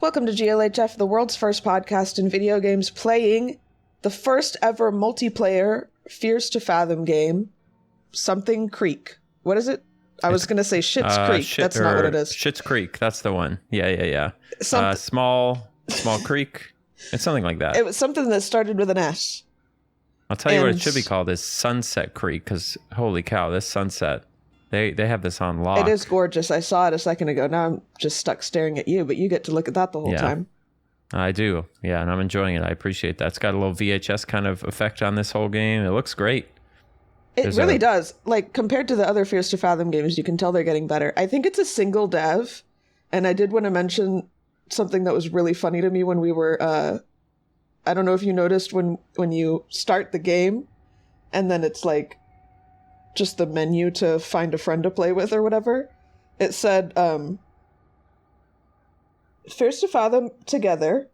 Welcome to GLHF, the world's first podcast in video games playing the first ever multiplayer Fears to Fathom game, something Creek. What is it? I was going to say Schitt's Creek. That's not what it is. Schitt's Creek. That's the one. Yeah. Small Creek. It's something like that. It was something that started with an S. I'll tell you what it should be called is Sunset Creek, because holy cow, this sunset. They have this on lock. It is gorgeous. I saw it a second ago. Now I'm just stuck staring at you, but you get to look at that the whole time. I do. Yeah, and I'm enjoying it. I appreciate that. It's got a little VHS kind of effect on this whole game. It looks great. It really does. Like, compared to the other Fears to Fathom games, you can tell they're getting better. I think it's a single dev, and I did want to mention something that was really funny to me when we were... I don't know if you noticed when you start the game, and then it's like just the menu to find a friend to play with or whatever. It said, Fears to Fathom together.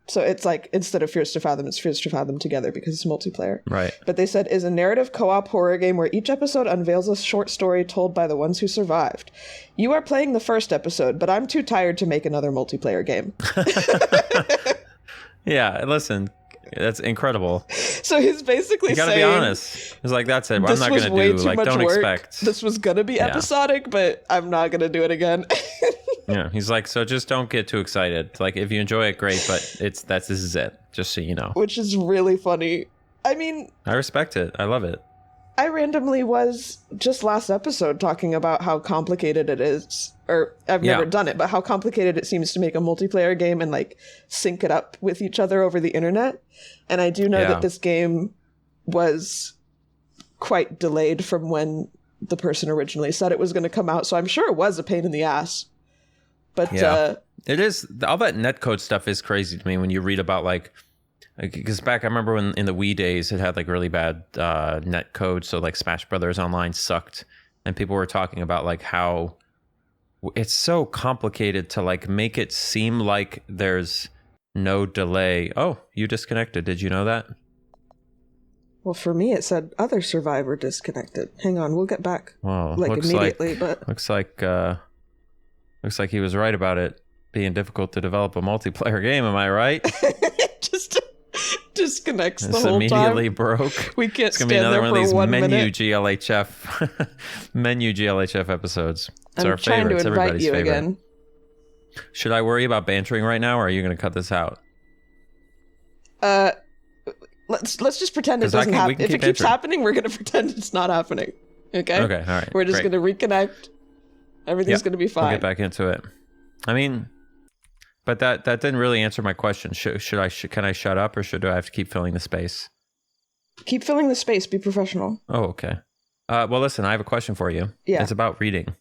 So it's like, instead of Fears to Fathom, it's Fears to Fathom together because it's multiplayer. Right. But they said, is a narrative co-op horror game where each episode unveils a short story told by the ones who survived. You are playing the first episode, but I'm too tired to make another multiplayer game. Yeah, listen, that's incredible. So he's basically saying... You gotta be honest. It's like, that's it. I'm not gonna do, like, don't expect... This was gonna be episodic, but I'm not gonna do it again. Yeah, he's like, so just don't get too excited. Like, if you enjoy it, great, but this is it, just so you know. Which is really funny. I mean... I respect it. I love it. I randomly was just last episode talking about how complicated it is, or I've never done it, but how complicated it seems to make a multiplayer game and like sync it up with each other over the internet. And I do know that this game was quite delayed from when the person originally said it was going to come out. So I'm sure it was a pain in the ass. But it is. All that netcode stuff is crazy to me when you read about because back, I remember when in the Wii days, it had like really bad net code. So like Smash Brothers Online sucked. And people were talking about like how it's so complicated to like make it seem like there's no delay. Oh, you disconnected. Did you know that? Well, for me, it said other survivor disconnected. Hang on, we'll get back immediately. But looks like he was right about it being difficult to develop a multiplayer game. Am I right? Just disconnects the whole time. Immediately broke. We can't stand there for 1 minute. It's going to be another one of these menu GLHF episodes. It's our favorite. It's everybody's favorite. Again. Should I worry about bantering right now, or are you going to cut this out? Let's just pretend it doesn't happen. If it keeps happening, we're going to pretend it's not happening. Okay? Okay, all right. We're just going to reconnect. Everything's going to be fine. We'll get back into it. I mean... But that didn't really answer my question. Can I shut up, or do I have to keep filling the space? Keep filling the space. Be professional. Oh, okay. Well, listen, I have a question for you. Yeah. It's about reading.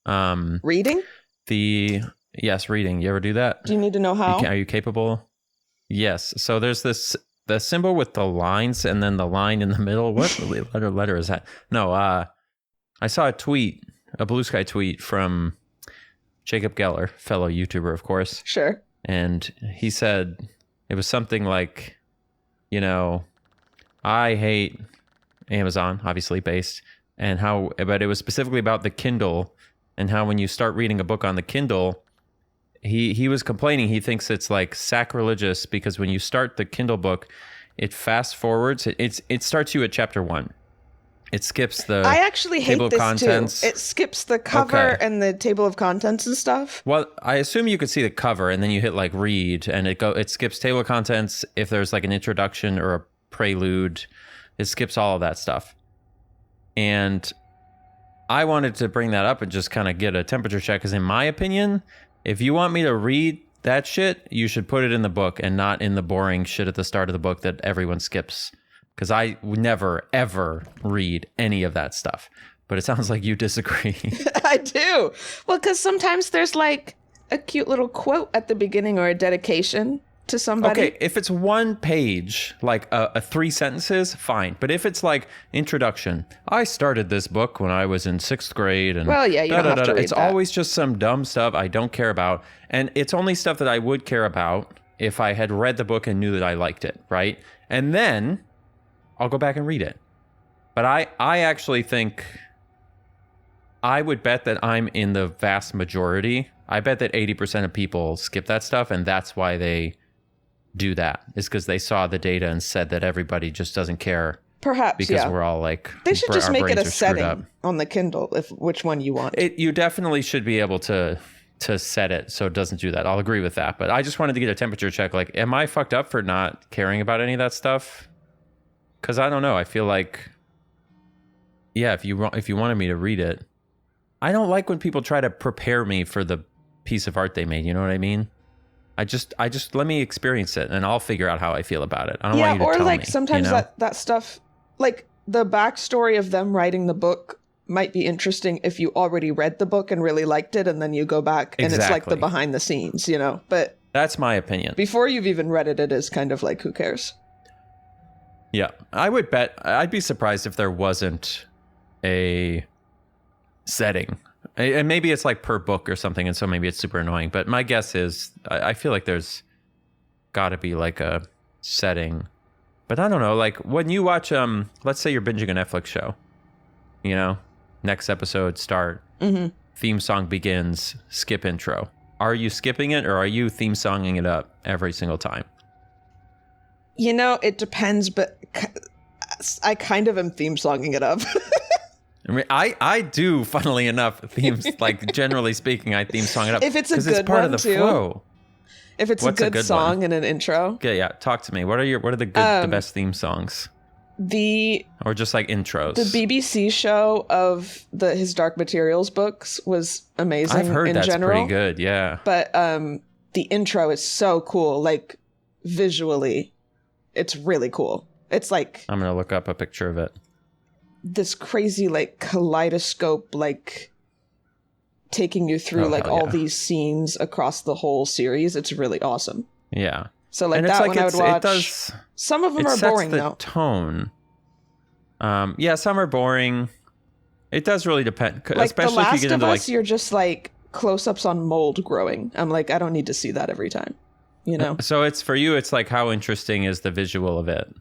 Reading? Yes, reading. You ever do that? Do you need to know how? Are you capable? Yes. So there's the symbol with the lines and then the line in the middle. What letter is that? No, I saw a Blue Sky tweet from Jacob Geller, fellow YouTuber, of course. Sure. And he said it was something like, I hate Amazon, obviously based, but it was specifically about the Kindle and how when you start reading a book on the Kindle, he was complaining. He thinks it's like sacrilegious because when you start the Kindle book, it fast forwards. It starts you at chapter 1. It skips the I actually hate table of this contents. Too. It skips the cover and the table of contents and stuff. Well, I assume you could see the cover and then you hit like read and it skips table of contents. If there's like an introduction or a prelude, it skips all of that stuff. And I wanted to bring that up and just kind of get a temperature check because in my opinion, if you want me to read that shit, you should put it in the book and not in the boring shit at the start of the book that everyone skips. Because I would never, ever read any of that stuff. But it sounds like you disagree. I do. Well, because sometimes there's like a cute little quote at the beginning or a dedication to somebody. Okay, if it's one page, like a 3 sentences, fine. But if it's like introduction, I started this book when I was in 6th grade. And well, yeah, you don't have to read it's that. Always just some dumb stuff I don't care about. And it's only stuff that I would care about if I had read the book and knew that I liked it, right? And then... I'll go back and read it. But I actually think I would bet that I'm in the vast majority I bet that 80% of people skip that stuff, and that's why they do that. Is because they saw the data and said that everybody just doesn't care. Perhaps, because we're all like, they should just make it a setting on the Kindle, if which one you want. You definitely should be able to set it so it doesn't do that. I'll agree with that. But I just wanted to get a temperature check. Like, am I fucked up for not caring about any of that stuff? Because I don't know. I feel like, yeah, if you wanted me to read it, I don't like when people try to prepare me for the piece of art they made. You know what I mean? I just let me experience it, and I'll figure out how I feel about it. I don't want you to tell me. Or like sometimes that stuff, like the backstory of them writing the book might be interesting if you already read the book and really liked it, and then you go back and it's like the behind the scenes, you know. But that's my opinion. Before you've even read it, it is kind of like, who cares? Yeah, I'd be surprised if there wasn't a setting. And maybe it's like per book or something, and so maybe it's super annoying. But my guess is, I feel like there's got to be like a setting. But I don't know, like when you watch, let's say you're binging a Netflix show, you know, next episode start, theme song begins, skip intro. Are you skipping it, or are you theme songing it up every single time? You know, it depends, but I kind of am theme songing it up. I mean, I do, funnily enough, themes, like generally speaking, I theme song it up. If it's a good it's part one, of the flow. If it's a good song and an intro. Okay, yeah, talk to me. What are the best theme songs? Or just like intros. The BBC show of his Dark Materials books was amazing. I've heard that's general, pretty good, yeah. But the intro is so cool, like visually. It's really cool. It's like, I'm gonna look up a picture of it. This crazy like kaleidoscope, like taking you through all these scenes across the whole series. It's really awesome. Yeah. So like that one I would watch. Some of them are boring though. Tone. Yeah, some are boring. It does really depend, like especially The Last if you get into of Us, you're just like close-ups on mold growing. I'm like, I don't need to see that every time. You know. So it's for you. It's like, how interesting is the visual of it?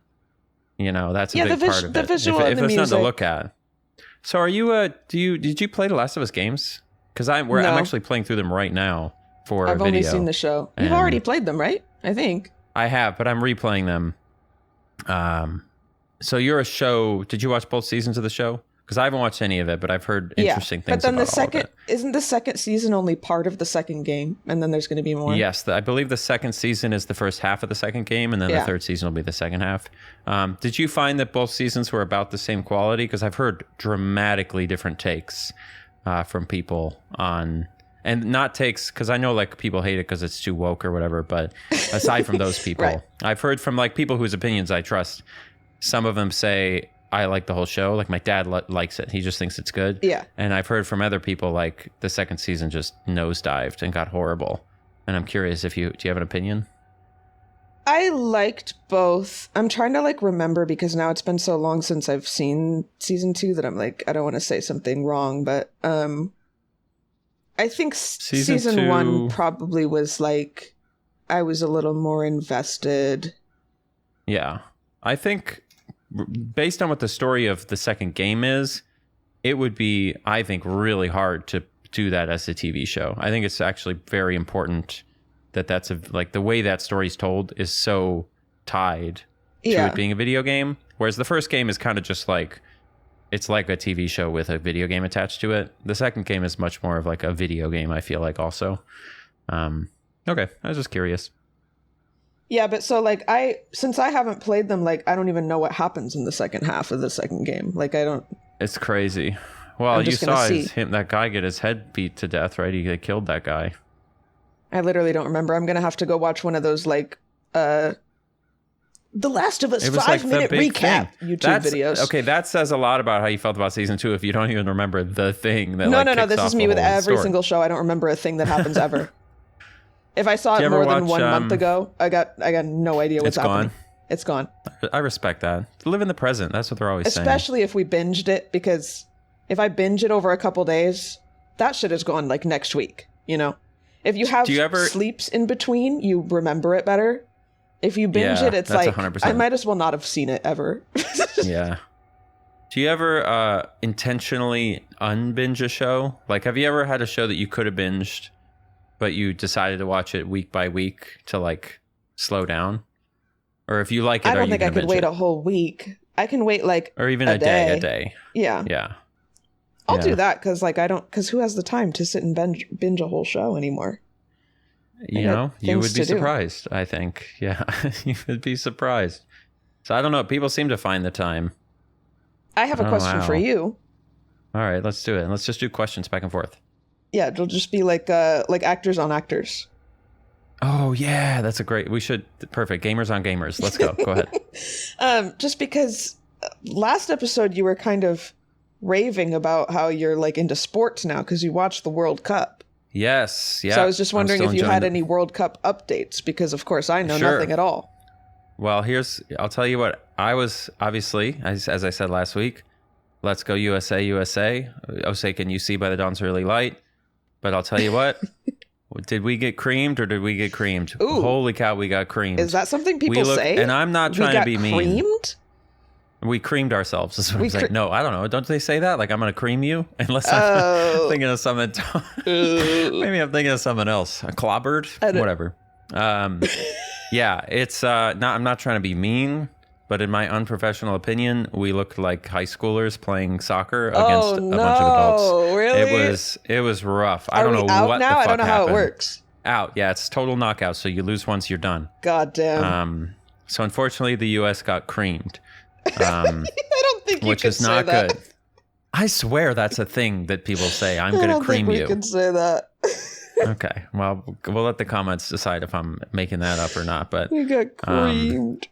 You know, that's a big part of the it. Visual if and the it's music. nothing to look at. So are you? Did you play The Last of Us games? Because I'm actually playing through them right now for a video. I've only seen the show. You've already played them, right? I think I have, but I'm replaying them. So you're a show. Did you watch both seasons of the show? Because I haven't watched any of it, but I've heard interesting things. But then about isn't the second season only part of the second game, and then there's going to be more? Yes, I believe the second season is the first half of the second game, and then the third season will be the second half. Did you find that both seasons were about the same quality? Because I've heard dramatically different takes from people on, and not takes, because I know like people hate it because it's too woke or whatever. But aside from those people, right. I've heard from like people whose opinions I trust. Some of them say, I like the whole show. Like my dad likes it. He just thinks it's good. Yeah. And I've heard from other people like the second season just nosedived and got horrible. And I'm curious do you have an opinion? I liked both. I'm trying to like remember because now it's been so long since I've seen season 2 that I'm like, I don't want to say something wrong, but I think season 1 probably was like, I was a little more invested. Yeah. I think based on what the story of the second game is, it would be, I think, really hard to do that as a TV show. I think it's actually very important that's like the way that story's told is so tied to it being a video game. Whereas the first game is kind of just like, it's like a TV show with a video game attached to it. The second game is much more of like a video game, I feel like also. Okay, I was just curious. Yeah, but so like since I haven't played them, like I don't even know what happens in the second half of the second game. Like I don't. It's crazy. Well, you saw that guy get his head beat to death, right? He killed that guy. I literally don't remember. I'm gonna have to go watch one of those like The Last of Us 5-minute recap YouTube videos. Okay, that says a lot about how you felt about season 2 if you don't even remember the thing that No, this is me with every single show. I don't remember a thing that happens ever. If I saw it more than 1 month ago, I got no idea what's happening. It's gone. I respect that. Live in the present. That's what they're always saying. Especially if we binged it, because if I binge it over a couple days, that shit is gone like next week, you know? If you have sleeps in between, you remember it better. If you binge it, it's like 100%. I might as well not have seen it ever. Yeah. Do you ever intentionally unbinge a show? Like, have you ever had a show that you could have binged but you decided to watch it week by week to like slow down? Or if you like it, I don't think I could wait a a whole week. I can wait like or even a day. Yeah. Yeah. I'll do that because who has the time to sit and binge a whole show anymore? You know, you would be surprised, I think. Yeah, you would be surprised. So I don't know. People seem to find the time. I have a question for you. All right, let's do it. Let's just do questions back and forth. Yeah, it'll just be like actors on actors. Oh, yeah, that's a great... Perfect. Gamers on gamers. Let's go. Go ahead. Just because last episode you were kind of raving about how you're like into sports now because you watched the World Cup. Yes. Yeah. So I was just wondering if you had any World Cup updates because, of course, I know nothing at all. Well, I'll tell you what. I was obviously, as I said last week, let's go USA, USA. Osei, can you see by the dawn's early light? But I'll tell you what. Did we get creamed or did we get creamed? Ooh. Holy cow, we got creamed. Is that something people say? And I'm not trying to be mean. Creamed? We creamed ourselves. I was like, no, I don't know. Don't they say that? Like, I'm going to cream you? Unless I'm thinking of something. Maybe I'm thinking of something else. Clobbered? Whatever. Yeah, it's I'm not trying to be mean, but in my unprofessional opinion, we looked like high schoolers playing soccer against a bunch of adults. Really? It was rough. I don't know what the fuck happened. I don't know how it works. Out. Yeah, it's total knockout. So you lose once, you're done. God damn. So unfortunately, the U.S. got creamed. I don't think you which can is not say that. good. I swear that's a thing that people say. I'm going to cream you. I don't think we can say that. Okay. Well, we'll let the comments decide if I'm making that up or not. But we got creamed.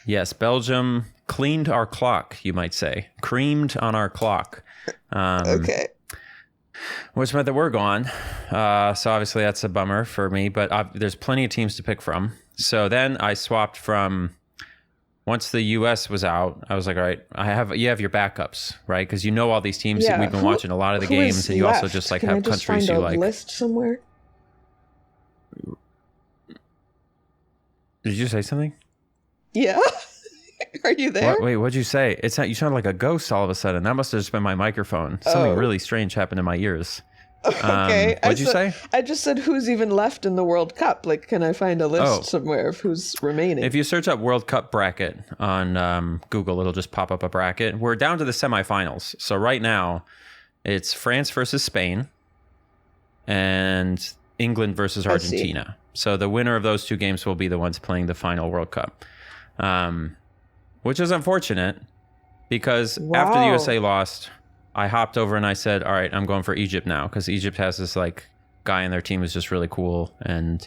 Yes, Belgium cleaned our clock, you might say. Creamed on our clock. Okay. Which meant that we're gone. So obviously that's a bummer for me. But there's plenty of teams to pick from. So then I swapped from... Once the U.S. was out, I was like, all right, you have your backups, right? Because you know all these teams. Yeah. We've been watching a lot of the games, and you also just like have countries you like. Can I just find a list somewhere? Did you say something? Yeah. Are you there? Wait, what'd you say? It's not. You sound like a ghost all of a sudden. That must have just been my microphone. Something really strange happened in my ears. Okay. What'd you say? I just said who's even left in the World Cup. Like, can I find a list somewhere of who's remaining? If you search up World Cup bracket on Google, it'll just pop up a bracket. We're down to the semifinals. So right now, it's France versus Spain and England versus Argentina. So the winner of those two games will be the ones playing the final World Cup, which is unfortunate because after the USA lost... I hopped over and I said, all right, I'm going for Egypt now because Egypt has this like guy in their team who's just really cool. And,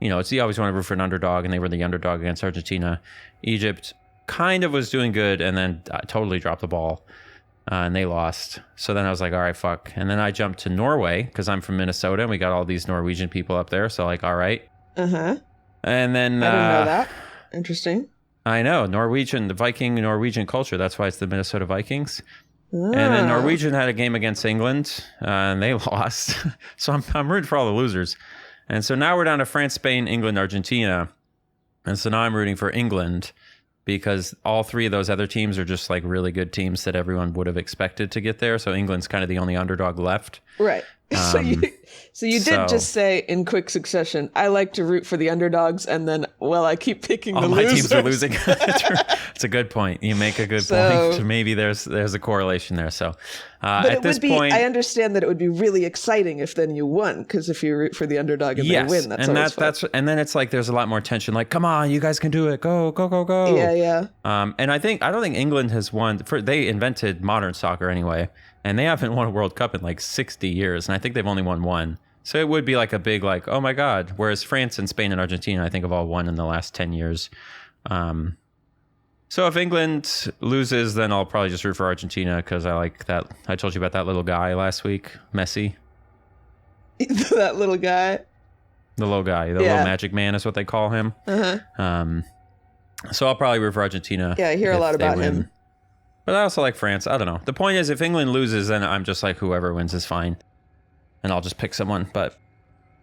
you know, you always want to root for an underdog, and they were the underdog against Argentina. Egypt kind of was doing good and then totally dropped the ball and they lost. So then I was like, all right, fuck. And then I jumped to Norway because I'm from Minnesota and we got all these Norwegian people up there. So like, all right. Uh-huh. And then... I didn't know that. Interesting. I know. The Viking Norwegian culture. That's why it's the Minnesota Vikings. And then Norwegian had a game against England, and they lost. So I'm rooting for all the losers. And so now we're down to France, Spain, England, Argentina. And so now I'm rooting for England because all three of those other teams are just like really good teams that everyone would have expected to get there. So England's kind of the only underdog left. Right. So you did just say in quick succession, I like to root for the underdogs, and then, well, I keep picking the losers. My teams are losing. It's a good point. You make a good point. Maybe there's a correlation there. So at this point... I understand that it would be really exciting if then you won, because if you root for the underdog and they win, that's and then it's like there's a lot more tension. Like, come on, you guys can do it. Go, go, go, go. Yeah, yeah. And I don't think England has won. They invented modern soccer anyway. And they haven't won a World Cup in like 60 years. And I think they've only won one. So it would be like a big like, oh my God. Whereas France and Spain and Argentina, I think, have all won in the last 10 years. So if England loses, then I'll probably just root for Argentina because I like that. I told you about that little guy last week, Messi. That little guy? The little guy. The little magic man is what they call him. Uh-huh. So I'll probably root for Argentina. Yeah, I hear a lot about him. But I also like France. I don't know. The point is, if England loses, then I'm just like, whoever wins is fine. And I'll just pick someone. But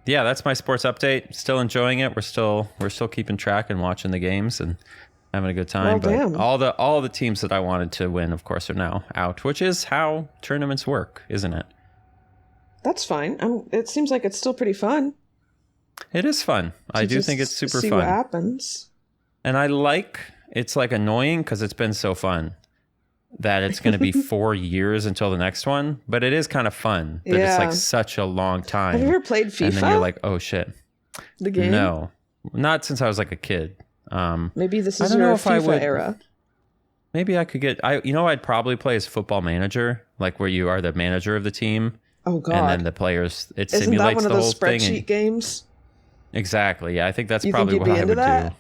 yeah, that's my sports update. Still enjoying it. We're still keeping track and watching the games and having a good time. Well, but all the teams that I wanted to win, of course, are now out, which is how tournaments work, isn't it? That's fine. It seems like it's still pretty fun. It is fun. I do think it's super see fun. What happens. And it's like annoying because it's been so fun that it's going to be 4 years until the next one. But it is kind of fun that it's like such a long time. Have you ever played FIFA? And then you're like, oh shit. The game? No, not since I was like a kid. Maybe this is your FIFA era. Maybe I could get, I'd probably play as Football Manager, like where you are the manager of the team. Oh, God. And then the players, it Isn't simulates that the one whole of those thing. spreadsheet games? Exactly. Yeah, I think that's You probably think what you'd be I would into do. that?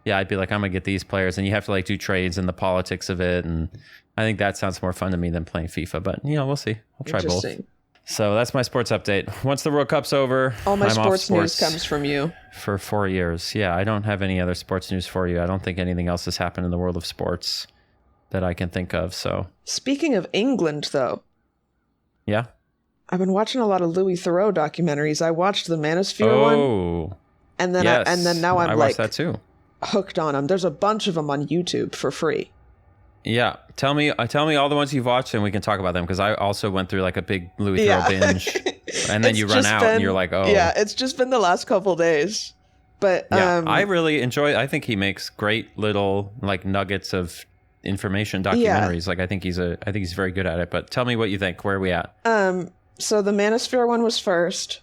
Yeah, I'd be like, I'm going to get these players, and you have to like do trades and the politics of it. And I think that sounds more fun to me than playing FIFA. But, we'll see. I'll try both. So that's my sports update. Once the World Cup's over, all my I'm sports news comes from you. For 4 years. Yeah, I don't have any other sports news for you. I don't think anything else has happened in the world of sports that I can think of. So speaking of England, though. Yeah. I've been watching a lot of Louis Theroux documentaries. I watched the Manosphere one. And then now I'm watched that too. Hooked on them. There's a bunch of them on YouTube for free. Yeah, tell me all the ones you've watched, and we can talk about them, because I also went through like a big Louis Theroux binge, and then you run out and you're like, oh. Yeah, it's just been the last couple days, but I really enjoy. I think he makes great little like nuggets of information documentaries. Like I think he's very good at it. But tell me what you think. Where are we at? So the Manosphere one was first,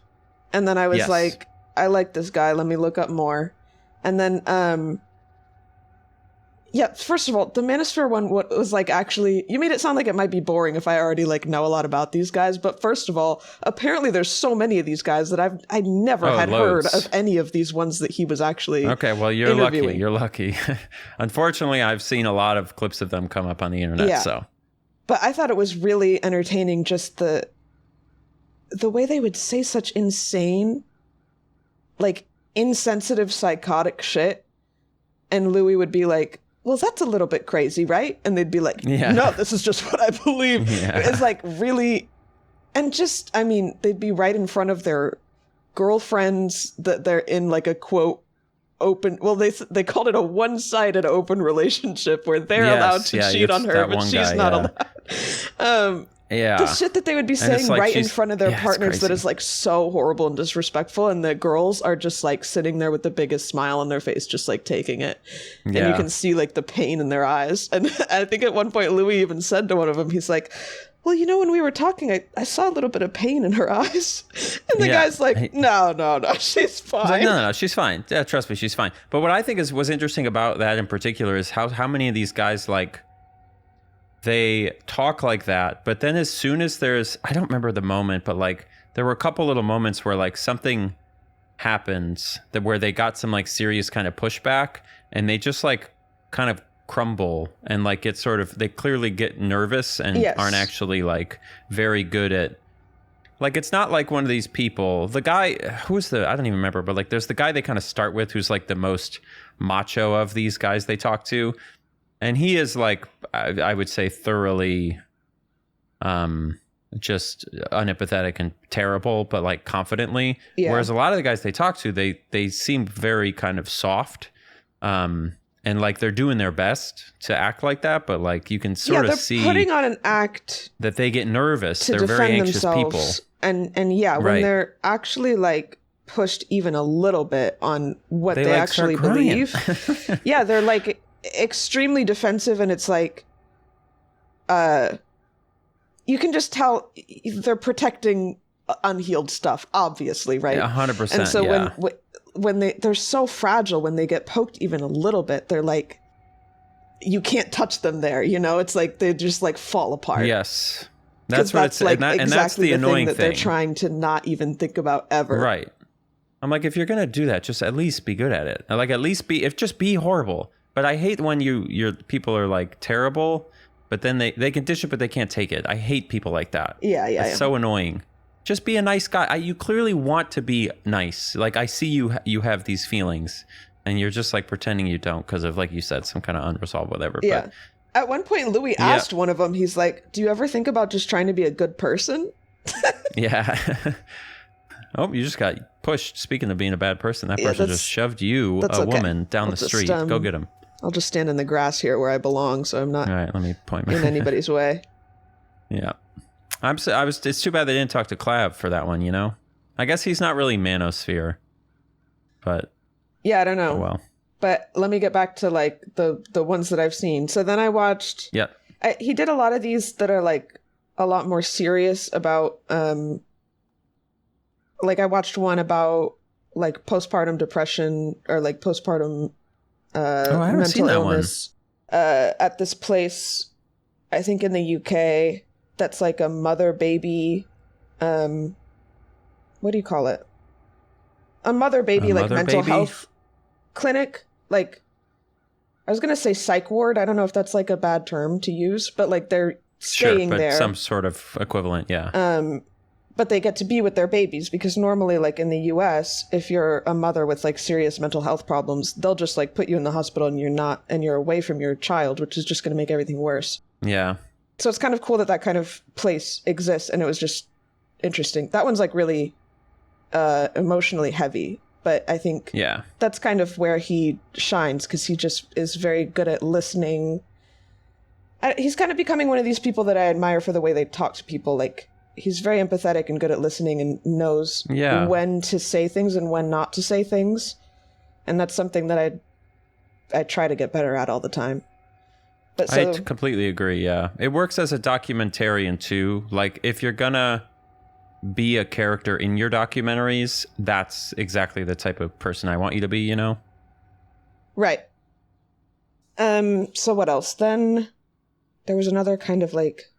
and then I was like, I like this guy. Let me look up more, and then first of all, the Manosphere one was like, actually, you made it sound like it might be boring if I already like know a lot about these guys. But first of all, apparently there's so many of these guys that I never had heard of any of these ones that he was actually well, you're lucky. You're lucky. Unfortunately, I've seen a lot of clips of them come up on the internet. Yeah. So, but I thought it was really entertaining, just the way they would say such insane, like insensitive, psychotic shit, and Louis would be like, well, that's a little bit crazy, right? And they'd be like, no, this is just what I believe. Yeah. It's like really, and just, I mean, they'd be right in front of their girlfriends that they're in like a quote open, well, they called it a one-sided open relationship where they're allowed to cheat on her, but she's not allowed. The shit that they would be saying like right in front of their partners that is like so horrible and disrespectful, and the girls are just like sitting there with the biggest smile on their face, just like taking it. And you can see like the pain in their eyes. And I think at one point Louis even said to one of them, he's like, well, when we were talking, I saw a little bit of pain in her eyes. And the guy's like, no, she's fine. Like, no, she's fine. Yeah, trust me, she's fine. But what I think was interesting about that in particular is how many of these guys like, they talk like that, but then as soon as I don't remember the moment, but like there were a couple little moments where like something happens where they got some like serious kind of pushback, and they just like kind of crumble and like get they clearly get nervous and aren't actually like very good at, like, it's not like one of these people, the guy, I don't even remember, but like there's the guy they kind of start with who's like the most macho of these guys they talk to. And he is like, I would say, thoroughly just unempathetic and terrible, but like confidently. Yeah. Whereas a lot of the guys they talk to, they seem very kind of soft. And like they're doing their best to act like that, but like you can sort of see putting on an act that they get nervous. They're very anxious people. And when they're actually like pushed even a little bit on what they actually believe. They're like extremely defensive, and it's like you can just tell they're protecting unhealed stuff, obviously, right? 100%. And so when they're so fragile, when they get poked even a little bit, they're like, you can't touch them there, it's like they just like fall apart. That's what it's like, and that's the annoying thing that they're trying to not even think about ever. Right. I'm like, if you're gonna do that, just at least be good at it. Like, at least just be horrible. But I hate when your people are like terrible, but then they can dish it, but they can't take it. I hate people like that. It's so annoying. Just be a nice guy. You clearly want to be nice. Like, I see you have these feelings, and you're just like pretending you don't because of, like you said, some kind of unresolved whatever. Yeah. But, at one point, Louis asked one of them, he's like, do you ever think about just trying to be a good person? Yeah. Oh, you just got pushed. Speaking of being a bad person, that person just shoved you, a woman, down the street. Go get him. I'll just stand in the grass here where I belong, so I'm not all right, let me point in anybody's way. Yeah. It's too bad they didn't talk to Clav for that one. You know, I guess he's not really Manosphere, but yeah, I don't know. Oh, well, but let me get back to like the ones that I've seen. So then I watched. Yeah. He did a lot of these that are like a lot more serious about. Like I watched one about like postpartum depression or like postpartum mental illness at this place, I think in the UK, that's like a mother baby what do you call it? A mother baby like mental health clinic. Like I was gonna say psych ward. I don't know if that's like a bad term to use, but like they're staying but there. Some sort of equivalent, yeah. But they get to be with their babies because normally, like in the US, if you're a mother with like serious mental health problems, they'll just like put you in the hospital and you're away from your child, which is just going to make everything worse. Yeah. So it's kind of cool that kind of place exists, and it was just interesting. That one's like really emotionally heavy, but I think that's kind of where he shines because he just is very good at listening. He's kind of becoming one of these people that I admire for the way they talk to people. Like, he's very empathetic and good at listening and knows when to say things and when not to say things. And that's something that I try to get better at all the time. But I completely agree, yeah. It works as a documentarian, too. Like, if you're gonna be a character in your documentaries, that's exactly the type of person I want you to be, you know? Right. So what else? Then there was another kind of, like,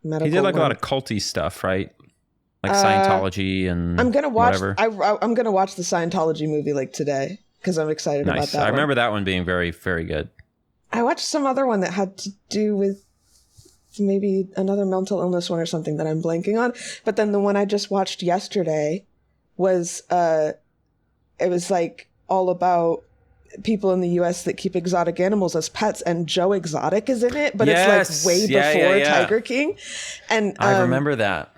medical He did like one. a lot of culty stuff, right? Like Scientology and I'm gonna watch. Whatever. I'm gonna watch the Scientology movie like today because I'm excited about that. I remember that one being very, very good. I watched some other one that had to do with maybe another mental illness one or something that I'm blanking on. But then the one I just watched yesterday was it was like all about people in the US that keep exotic animals as pets, and Joe Exotic is in it, but it's like way before Tiger King. And I remember that.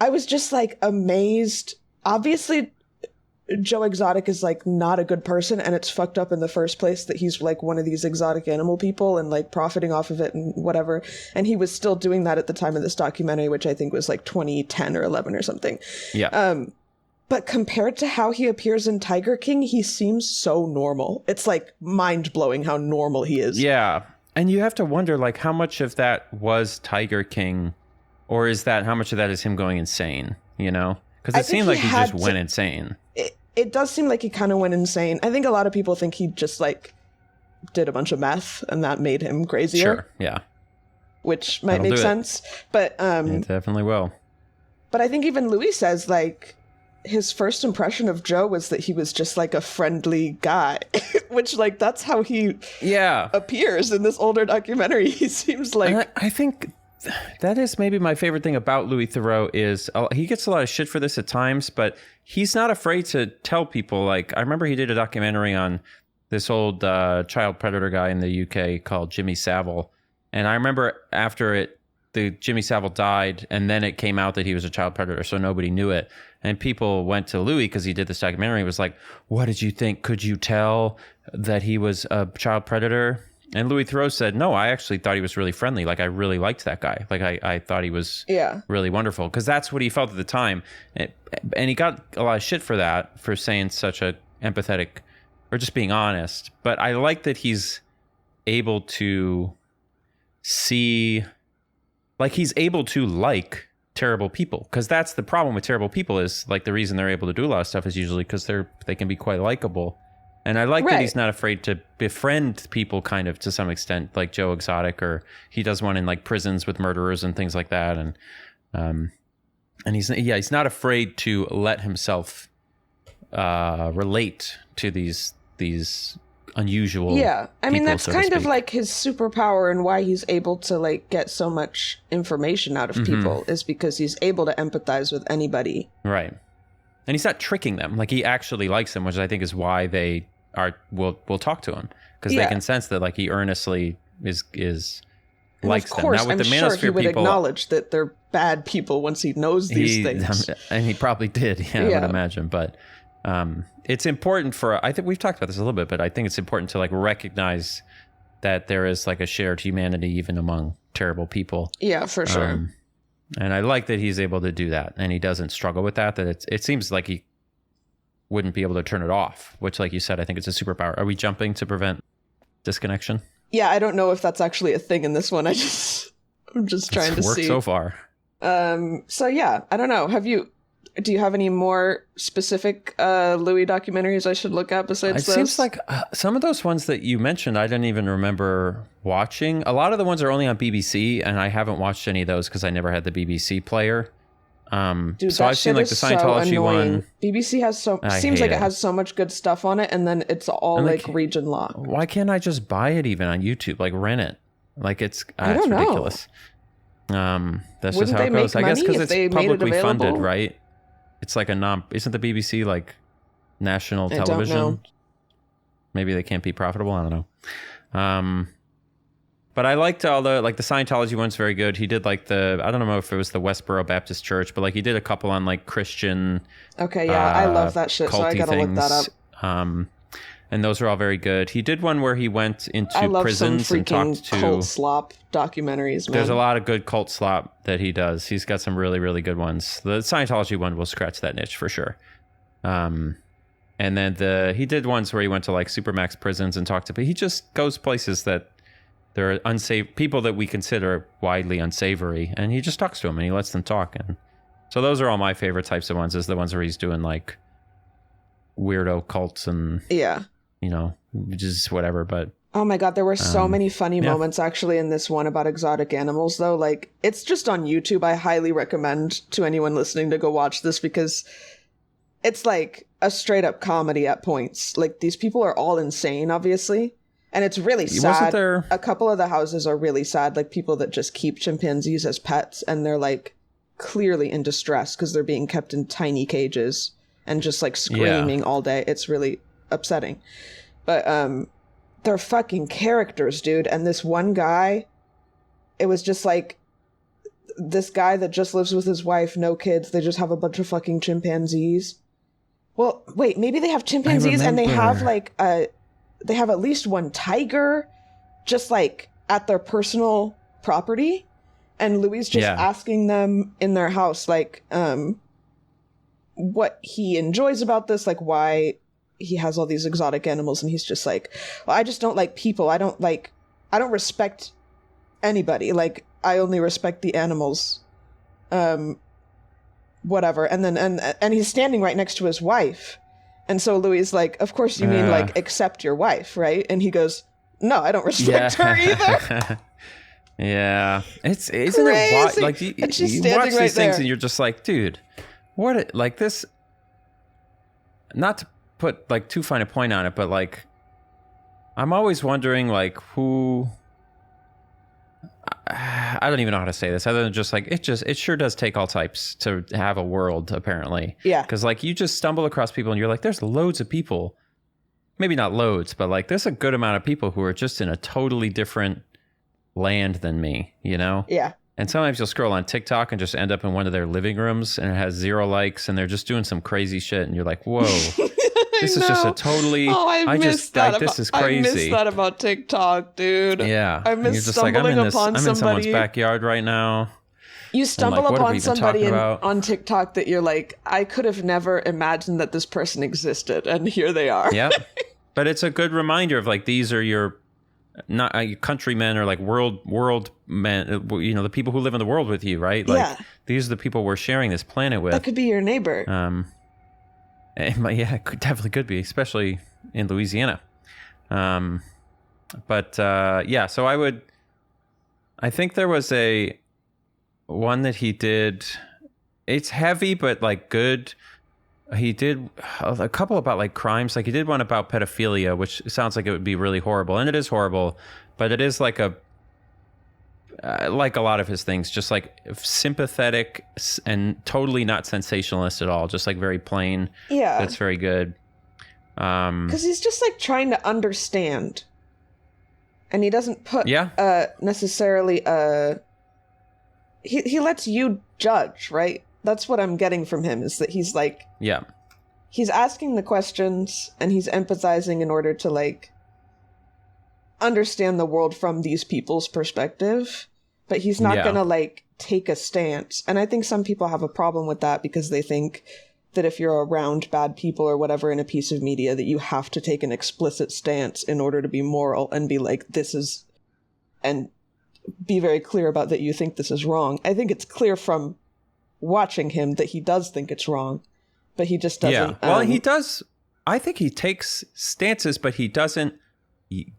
I was just like amazed. Obviously Joe Exotic is like not a good person, and it's fucked up in the first place that he's like one of these exotic animal people and like profiting off of it and whatever. And he was still doing that at the time of this documentary, which I think was like 2010 or 11 or something. Yeah. But compared to how he appears in Tiger King, he seems so normal. It's like mind-blowing how normal he is. Yeah. And you have to wonder, like, how much of that was Tiger King, or is that, how much of that is him going insane, you know? Because it seemed like he just went insane. It does seem like he kind of went insane. I think a lot of people think he just, like, did a bunch of meth, and that made him crazier. Sure, yeah. Which might make sense. But it definitely will. But I think even Louis says, like, his first impression of Joe was that he was just like a friendly guy, which like that's how he appears in this older documentary. He seems like I think that is maybe my favorite thing about Louis Theroux is he gets a lot of shit for this at times, but he's not afraid to tell people. Like, I remember he did a documentary on this old child predator guy in the UK called Jimmy Savile, and I remember after Jimmy Savile died, and then it came out that he was a child predator, so nobody knew it. And people went to Louis because he did this documentary. He was like, "What did you think? Could you tell that he was a child predator?" And Louis Theroux said, "No, I actually thought he was really friendly. Like, I really liked that guy. Like, I thought he was really wonderful," because that's what he felt at the time. And he got a lot of shit for that, for saying such a empathetic, or just being honest. But I like that he's able to see, like, he's able to like terrible people, because that's the problem with terrible people, is like the reason they're able to do a lot of stuff is usually because they can be quite likable. And I like that he's not afraid to befriend people, kind of, to some extent, like Joe Exotic, or he does one in like prisons with murderers and things like that. And he's not afraid to let himself relate to these unusual I mean, people, that's so kind of like his superpower, and why he's able to like get so much information out of people is because he's able to empathize with anybody, right? And he's not tricking them. Like, he actually likes them, which I think is why they will talk to him, because they can sense that like he earnestly is likes them. Now with the Manosphere he would people, acknowledge that they're bad people once he knows these things, and he probably did. I would imagine, but. It's important I think we've talked about this a little bit, but I think it's important to like recognize that there is like a shared humanity even among terrible people. Yeah, for sure. And I like that he's able to do that, and he doesn't struggle with that. That it seems like he wouldn't be able to turn it off, which, like you said, I think it's a superpower. Are we jumping to prevent disconnection? Yeah, I don't know if that's actually a thing in this one. I'm just trying to see. It's worked so far. So yeah, I don't know. Do you have any more specific Louis documentaries I should look at besides those? It seems like some of those ones that you mentioned, I didn't even remember watching. A lot of the ones are only on BBC, and I haven't watched any of those because I never had the BBC player. Dude, so I've seen like the Scientology one. BBC has seems like it has so much good stuff on it, and then it's all like region locked. Why can't I just buy it even on YouTube? Like rent it? Like it's ridiculous. That's just how it goes. I guess because it's publicly funded, right? It's like isn't the BBC like national television? I don't know. Maybe they can't be profitable. I don't know. But I liked all the Scientology one's very good. He did like I don't know if it was the Westboro Baptist Church, but like he did a couple on like Christian. Okay, yeah, I love that shit. So I gotta look that up. And those are all very good. He did one where he went into prisons and talked to cult slop documentaries. Man. There's a lot of good cult slop that he does. He's got some really, really good ones. The Scientology one will scratch that niche for sure. And then he did ones where he went to like supermax prisons and talked to people. He just goes places that there are unsafe people that we consider widely unsavory, and he just talks to them and he lets them talk. And so those are all my favorite types of ones, is the ones where he's doing like weirdo cults and just whatever. But oh my god, there were so many funny moments actually in this one about exotic animals though. Like it's just on YouTube. I highly recommend to anyone listening to go watch this because it's like a straight up comedy at points. Like these people are all insane, obviously. And it's really sad. A couple of the houses are really sad, like people that just keep chimpanzees as pets, and they're like clearly in distress because they're being kept in tiny cages and just like screaming all day. It's really upsetting. But they're fucking characters, dude. And this one guy, it was just like this guy that just lives with his wife, no kids. They just have a bunch of fucking chimpanzees. Well, wait, maybe they have chimpanzees and they have like they have at least one tiger just like at their personal property. And Louis just asking them in their house, like, what he enjoys about this, like why he has all these exotic animals. And he's just like, well, I just don't like people. I don't respect anybody. Like, I only respect the animals. Whatever. And then, and he's standing right next to his wife. And so Louis is like, of course you mean like accept your wife, right? And he goes, no, I don't respect her either. Yeah. Isn't it wild? Like you watch these things and you're just like, dude, like this, not to put like too fine a point on it, but like, I'm always wondering like I don't even know how to say this other than just like, it sure does take all types to have a world, apparently. Yeah. Because like you just stumble across people and you're like, there's loads of people, maybe not loads, but like there's a good amount of people who are just in a totally different land than me, you know? Yeah. And sometimes you'll scroll on TikTok and just end up in one of their living rooms and it has 0 likes and they're just doing some crazy shit and you're like, whoa, this is just a totally, this is crazy. I miss that about TikTok, dude. Yeah. I miss stumbling upon somebody. I'm in someone's backyard right now. You stumble upon somebody on TikTok that you're like, I could have never imagined that this person existed. And here they are. Yeah. But it's a good reminder of like, these are your not countrymen or like world men, you know, the people who live in the world with you, right? Like these are the people we're sharing this planet with. That could be your neighbor. Yeah, it definitely could be, especially in Louisiana. So I think there was one that he did. It's heavy, but like good. He did a couple about like crimes. Like he did one about pedophilia, which sounds like it would be really horrible. And it is horrible, but it is like like a lot of his things, just like sympathetic and totally not sensationalist at all. Just like very plain. Yeah. That's very good. Because he's just like trying to understand. And he doesn't put necessarily he lets you judge, right? That's what I'm getting from him, is that he's like, he's asking the questions and he's empathizing in order to like understand the world from these people's perspective. but he's not gonna like take a stance. And I think some people have a problem with that because they think that if you're around bad people or whatever in a piece of media, that you have to take an explicit stance in order to be moral and be like, this is, and be very clear about that you think this is wrong. I think it's clear from watching him that he does think it's wrong, but he just doesn't. Yeah, well, he does. I think he takes stances, but he doesn't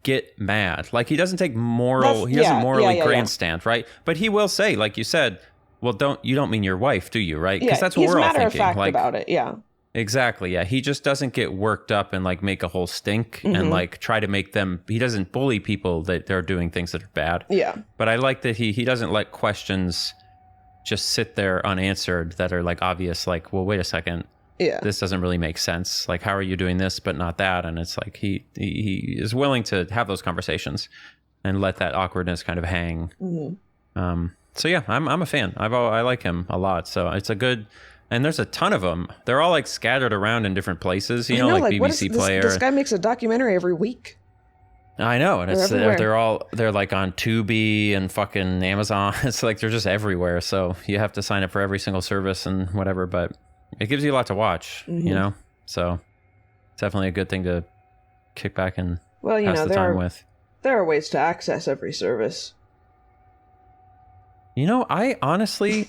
get mad. Like, he doesn't take moral, he doesn't morally grandstand, right? But he will say, like you said, well, you don't mean your wife, do you, right? Because that's what we're all thinking. He's matter of fact about it, yeah. Exactly, yeah. He just doesn't get worked up and like make a whole stink and like try to make them, he doesn't bully people that they're doing things that are bad. Yeah. But I like that he doesn't let questions just sit there unanswered that are like obvious, like, well, wait a second. Yeah. This doesn't really make sense. Like, how are you doing this but not that? And it's like he is willing to have those conversations and let that awkwardness kind of hang. So yeah, I'm a fan. I like him a lot. So it's a good, and there's a ton of them. They're all like scattered around in different places. You know, like BBC Player. This guy makes a documentary every week. I know, and they're like on Tubi and fucking Amazon. It's like they're just everywhere. So you have to sign up for every single service and whatever, but it gives you a lot to watch, you know? So it's definitely a good thing to kick back and pass the time with. There are ways to access every service. You know, I honestly,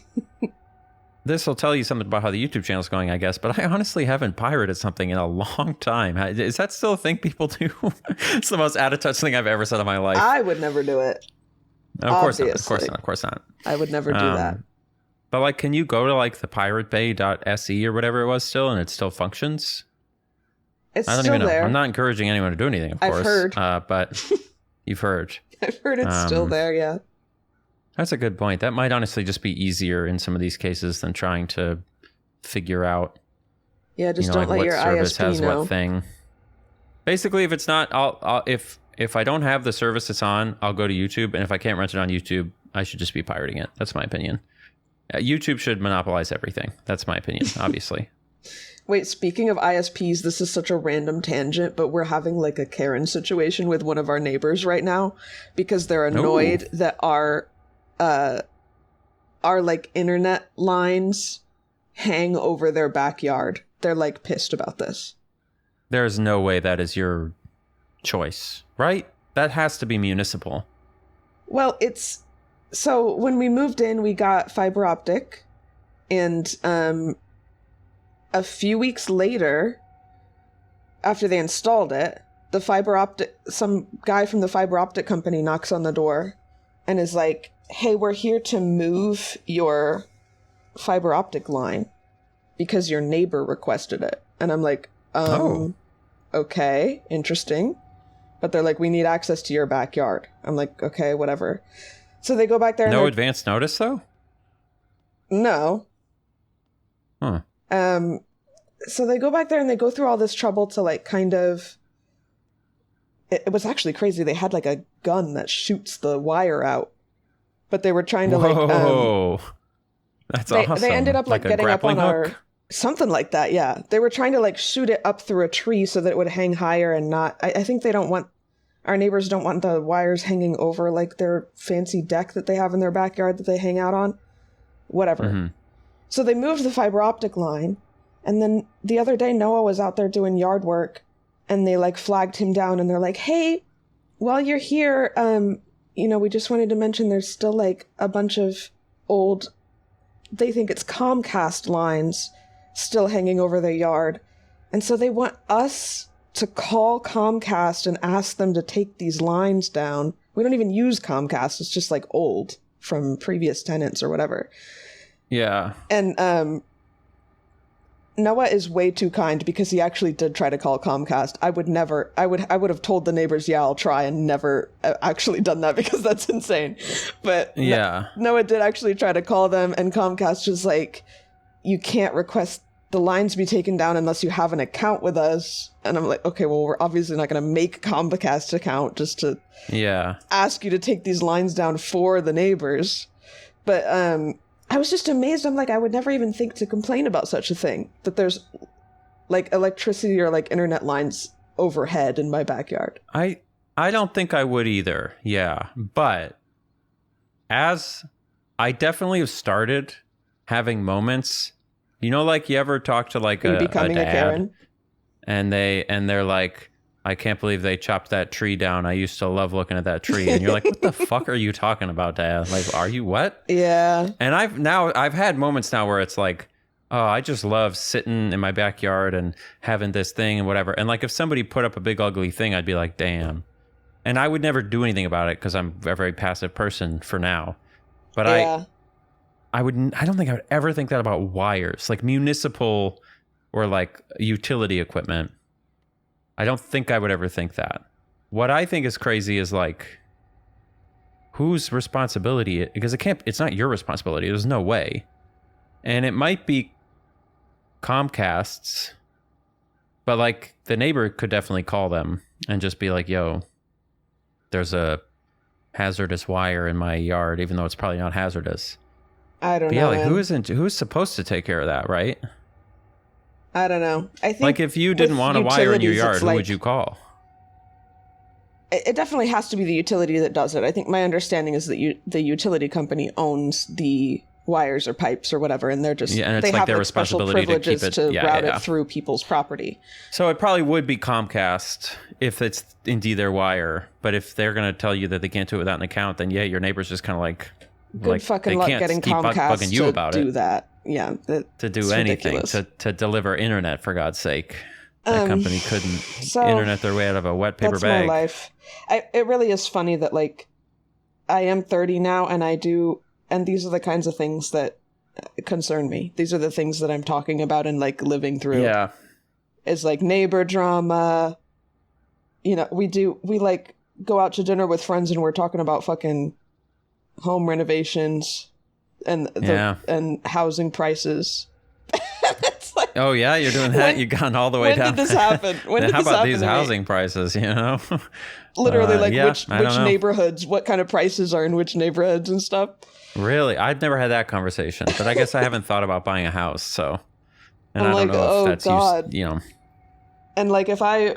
this will tell you something about how the YouTube channel is going, I guess, but I honestly haven't pirated something in a long time. Is that still a thing people do? It's the most out-of-touch thing I've ever said in my life. I would never do it. Of course not. I would never do that. But like, can you go to like the piratebay.se or whatever it was still, and it still functions? I don't even know. There. I'm not encouraging anyone to do anything, of course. I've heard. But you've heard. I've heard it's still there, yeah. That's a good point. That might honestly just be easier in some of these cases than trying to figure out. Yeah, just don't let your service ISP has know. What thing. Basically, if it's not, if I don't have the service it's on, I'll go to YouTube, and if I can't rent it on YouTube, I should just be pirating it. That's my opinion. YouTube should monopolize everything. That's my opinion, obviously. Wait, speaking of ISPs, this is such a random tangent, but we're having like a Karen situation with one of our neighbors right now because they're annoyed that our like internet lines hang over their backyard. They're like pissed about this. There's no way that is your choice, right? That has to be municipal. Well, so when we moved in, we got fiber optic, and a few weeks later, after they installed it, some guy from the fiber optic company knocks on the door and is like, hey, we're here to move your fiber optic line because your neighbor requested it. And I'm like, okay, interesting. But they're like, we need access to your backyard. I'm like, okay, whatever. So they go back there. No advance notice, though? No. Huh. So they go back there and they go through all this trouble to like kind of... It was actually crazy. They had like a gun that shoots the wire out. But they were trying to like... Whoa. That's awesome. They ended up like getting up on hook? Something like that, yeah. They were trying to like shoot it up through a tree so that it would hang higher and not... I think they don't want... Our neighbors don't want the wires hanging over like their fancy deck that they have in their backyard that they hang out on. Whatever. Mm-hmm. So they moved the fiber optic line. And then the other day, Noah was out there doing yard work. And they like flagged him down and they're like, hey, while you're here, we just wanted to mention there's still like a bunch of old, they think it's Comcast lines still hanging over their yard. And so they want us to call Comcast and ask them to take these lines down. We don't even use Comcast. It's just like old from previous tenants or whatever. Yeah. And Noah is way too kind because he actually did try to call Comcast. I would have told the neighbors, yeah, I'll try, and never actually done that because that's insane. But yeah, Noah did actually try to call them, and Comcast was like, you can't request the lines be taken down unless you have an account with us. And I'm like, okay, well, we're obviously not going to make a Comcast account just to ask you to take these lines down for the neighbors. But I was just amazed. I'm like, I would never even think to complain about such a thing, that there's like electricity or like internet lines overhead in my backyard. I don't think I would either. Yeah. But as I definitely have started having moments, like you ever talk to like a becoming dad a Karen? and they're like, I can't believe they chopped that tree down. I used to love looking at that tree. And you're like, what the fuck are you talking about, Dad? Like, are you what? Yeah. And I've had moments now where it's like, oh, I just love sitting in my backyard and having this thing and whatever. And like if somebody put up a big ugly thing, I'd be like, damn. And I would never do anything about it because I'm a very passive person for now. But Yeah. I don't think I would ever think that about wires, like municipal or like utility equipment. I don't think I would ever think that. What I think is crazy is like, whose responsibility? Because it's not your responsibility. There's no way. And it might be Comcast's, but like the neighbor could definitely call them and just be like, yo, there's a hazardous wire in my yard, even though it's probably not hazardous. I don't But know. yeah, like who's supposed to take care of that, right? I don't know. I think like if you didn't want a wire in your yard, who would you call? It definitely has to be the utility that does it. I think my understanding is that the utility company owns the wires or pipes or whatever, and they're just and it's they like have their like special responsibility privileges to keep it, route it through people's property. So it probably would be Comcast if it's indeed their wire. But if they're going to tell you that they can't do it without an account, then yeah, your neighbor's just kind of like, good fucking luck getting Comcast bugging you about to do it. that. Yeah, to do anything to deliver internet, for God's sake. That company couldn't internet their way out of a wet paper bag. That's my life. It really is funny that like I am 30 now, and and these are the kinds of things that concern me. These are the things that I'm talking about and like living through. Yeah, is like neighbor drama. We like go out to dinner with friends and we're talking about fucking home renovations and housing prices. It's like, oh yeah, you're doing that. You've gone all the way down. When did this happen? How about these housing prices? Literally, like which know. neighborhoods, what kind of prices are in which neighborhoods and stuff. Really, I've never had that conversation, but I guess I haven't thought about buying a house. So, and I'm I don't like, know if that's And like if I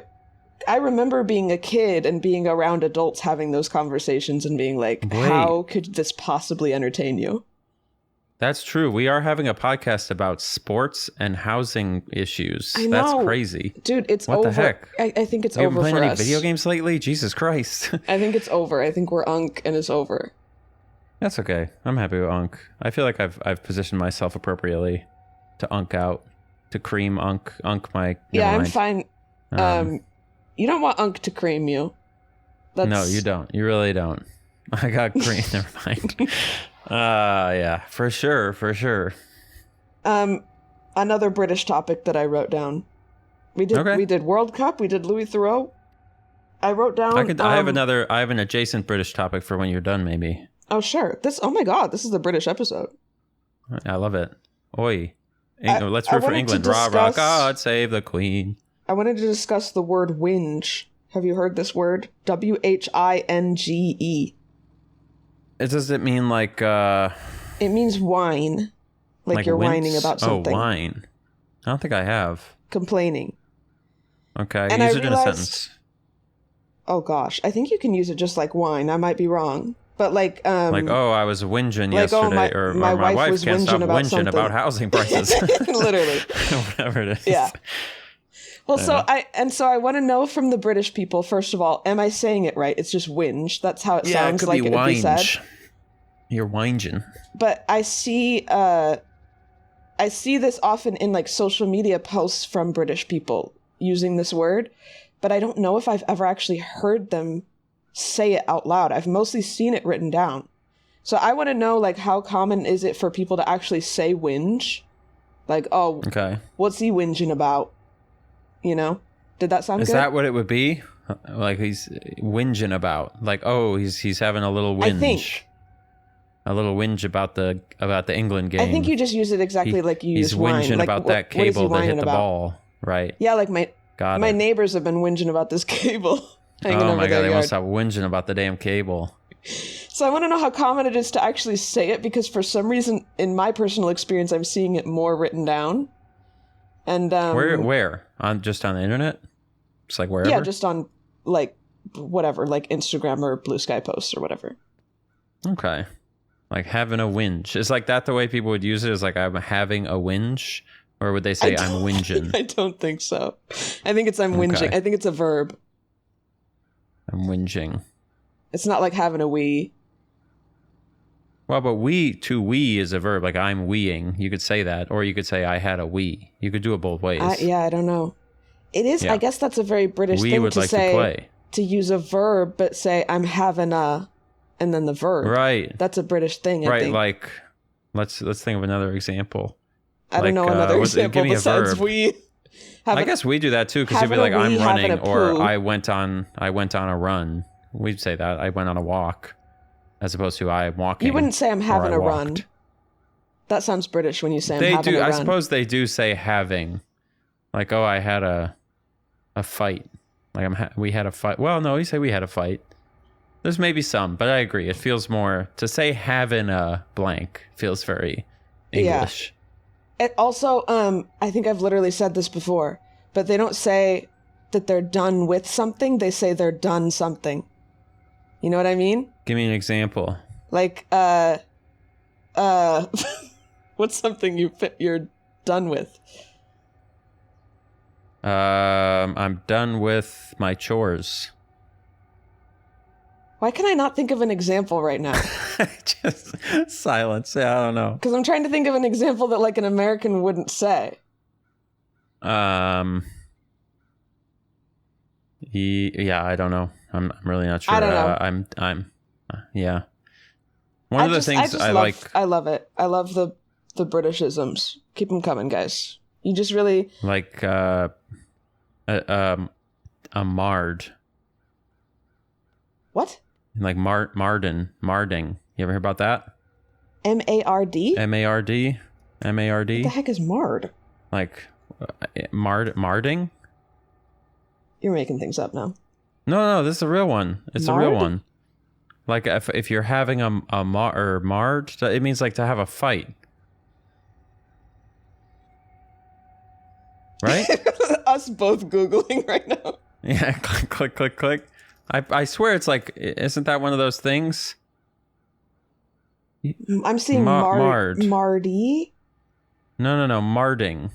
remember being a kid and being around adults having those conversations and being like, how could this possibly entertain you? That's true. We are having a podcast about sports and housing issues. I know. That's crazy. Dude, it's what over. What the heck? I think it's over for us. You haven't played any video games lately? Jesus Christ. I think it's over. I think we're unk and it's over. That's okay. I'm happy with unk. I feel like I've positioned myself appropriately to unk out, to cream unk my... I'm fine. You don't want unk to cream you. No, you don't. You really don't. I got cream. Never mind. Yeah, for sure. Another British topic that I wrote down. We did World Cup. We did Louis Theroux. I wrote down. I have an adjacent British topic for when you're done, maybe. Oh sure. Oh my God, this is the British episode. I love it. Oi, let's root for England. Rah rah, God save the Queen. I wanted to discuss the word whinge. Have you heard this word? WHINGE. Does it mean like... It means whine. Like you're whining about something. Oh, whine. I don't think I have. Complaining. Okay, and use it in a sentence. Oh gosh, I think you can use it just like whine. I might be wrong. But like... I was whinging yesterday, or my wife can't stop whinging about housing prices. Literally. Whatever it is. Yeah. Well, so I want to know from the British people, first of all, am I saying it right? It's just whinge. That's how it sounds like it would be said. You're whinging. But I see this often in like social media posts from British people using this word, but I don't know if I've ever actually heard them say it out loud. I've mostly seen it written down. So I want to know, like, how common is it for people to actually say whinge? Like, oh, okay, what's he whinging about? Did that sound good? Is that what it would be? Like he's whinging about, like, oh, he's having a little whinge. I think. A little whinge about the England game. I think you just use it exactly like you use whine. He's whinging like, about that cable that hit the ball, right? Yeah, like my neighbors have been whinging about this cable. Oh my God, they won't stop whinging about the damn cable. So I want to know how common it is to actually say it, because for some reason, in my personal experience, I'm seeing it more written down. And where? Just on the internet? Just like wherever? Yeah, just on like whatever, like Instagram or Blue Sky posts or whatever. Okay. Like having a whinge. Is like that the way people would use it? Is like I'm having a whinge? Or would they say I'm whinging? I don't think so. I think it's I'm whinging. I think it's a verb. I'm whinging. It's not like having a wee. Well, but to wee is a verb. Like I'm weeing. You could say that. Or you could say I had a wee. You could do it both ways. I don't know. It is. Yeah. I guess that's a very British thing would to like say. To play. To use a verb, but say I'm having a, and then the verb. Right. That's a British thing. I think. Like, let's think of another example. I don't know another example besides we. I guess we do that too because you'd be like I'm running or I went on a run. We'd say that I went on a walk, as opposed to I'm walking. You wouldn't say I'm having a run. That sounds British when you say I'm having a run. I suppose they do say having, like I had a fight. Like we had a fight. Well, no, you say we had a fight. There's maybe some, but I agree. It feels more to say having a blank feels very English. Yeah. It also, I think I've literally said this before, but they don't say that they're done with something. They say they're done something. You know what I mean? Give me an example. Like, what's something you're done with? I'm done with my chores. Why can I not think of an example right now? Just silence. Yeah, I don't know. Because I'm trying to think of an example that like an American wouldn't say. Yeah, I don't know. I'm really not sure. I don't know. Yeah. One of the things I like. I love it. I love the Britishisms. Keep them coming, guys. You just really like a mard. What? Like marding. You ever hear about that? M-A-R-D? M-A-R-D? M-A-R-D? What the heck is mard? Like marding? You're making things up now. No, this is a real one. It's Mard? A real one. Like if you're having a marred, it means like to have a fight. Right? Us both Googling right now. Yeah, click. I swear it's like, isn't that one of those things? I'm seeing Mard. Mardy? No, marding.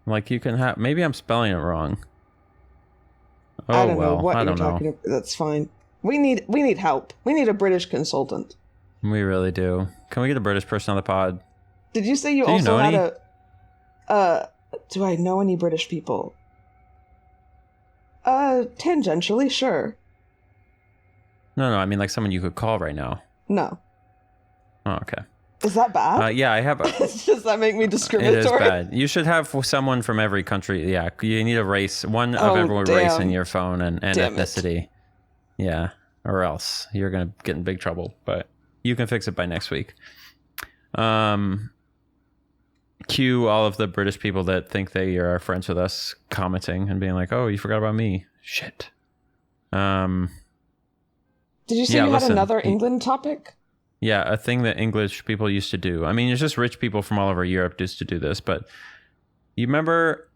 Like you can have, maybe I'm spelling it wrong. Oh, I don't know what you're talking about. That's fine. We need help. We need a British consultant. We really do. Can we get a British person on the pod? Did you say you also had do I know any British people? Tangentially, sure. No, I mean like someone you could call right now. No. Oh, okay. Is that bad? Yeah, I have. Does that make me discriminatory? It is bad. You should have someone from every country. Yeah, you need a race, one of every race in your phone and ethnicity. Yeah, or else you're gonna get in big trouble. But you can fix it by next week. Cue all of the British people that think they are friends with us commenting and being like, "Oh, you forgot about me." Shit. Did you say you had another England topic? Yeah, a thing that English people used to do. I mean, it's just rich people from all over Europe used to do this. But you remember,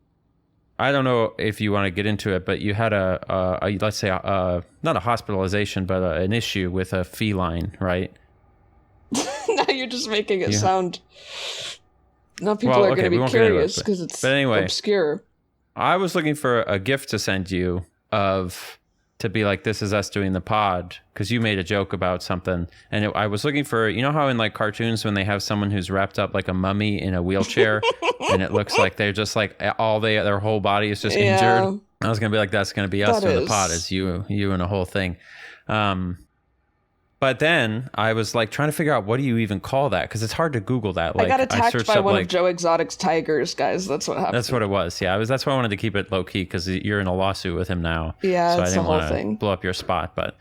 I don't know if you want to get into it, but you had let's say, not a hospitalization, but an issue with a feline, right? Now you're just making it sound... Now people are going to be curious because it's obscure. I was looking for a gift to send you to be like, this is us doing the pod, because you made a joke about something. And I was looking for, you know how in like cartoons when they have someone who's wrapped up like a mummy in a wheelchair and it looks like they're just like their whole body is just injured. I was going to be like, that's going to be us doing the pod. It's you and the whole thing. But then I was like trying to figure out, what do you even call that? Because it's hard to Google that. Like, I got attacked by one of Joe Exotic's tigers, guys. That's what happened. That's what it was. Yeah, that's why I wanted to keep it low key, because you're in a lawsuit with him now. Yeah, so that's I didn't want to blow up your spot. But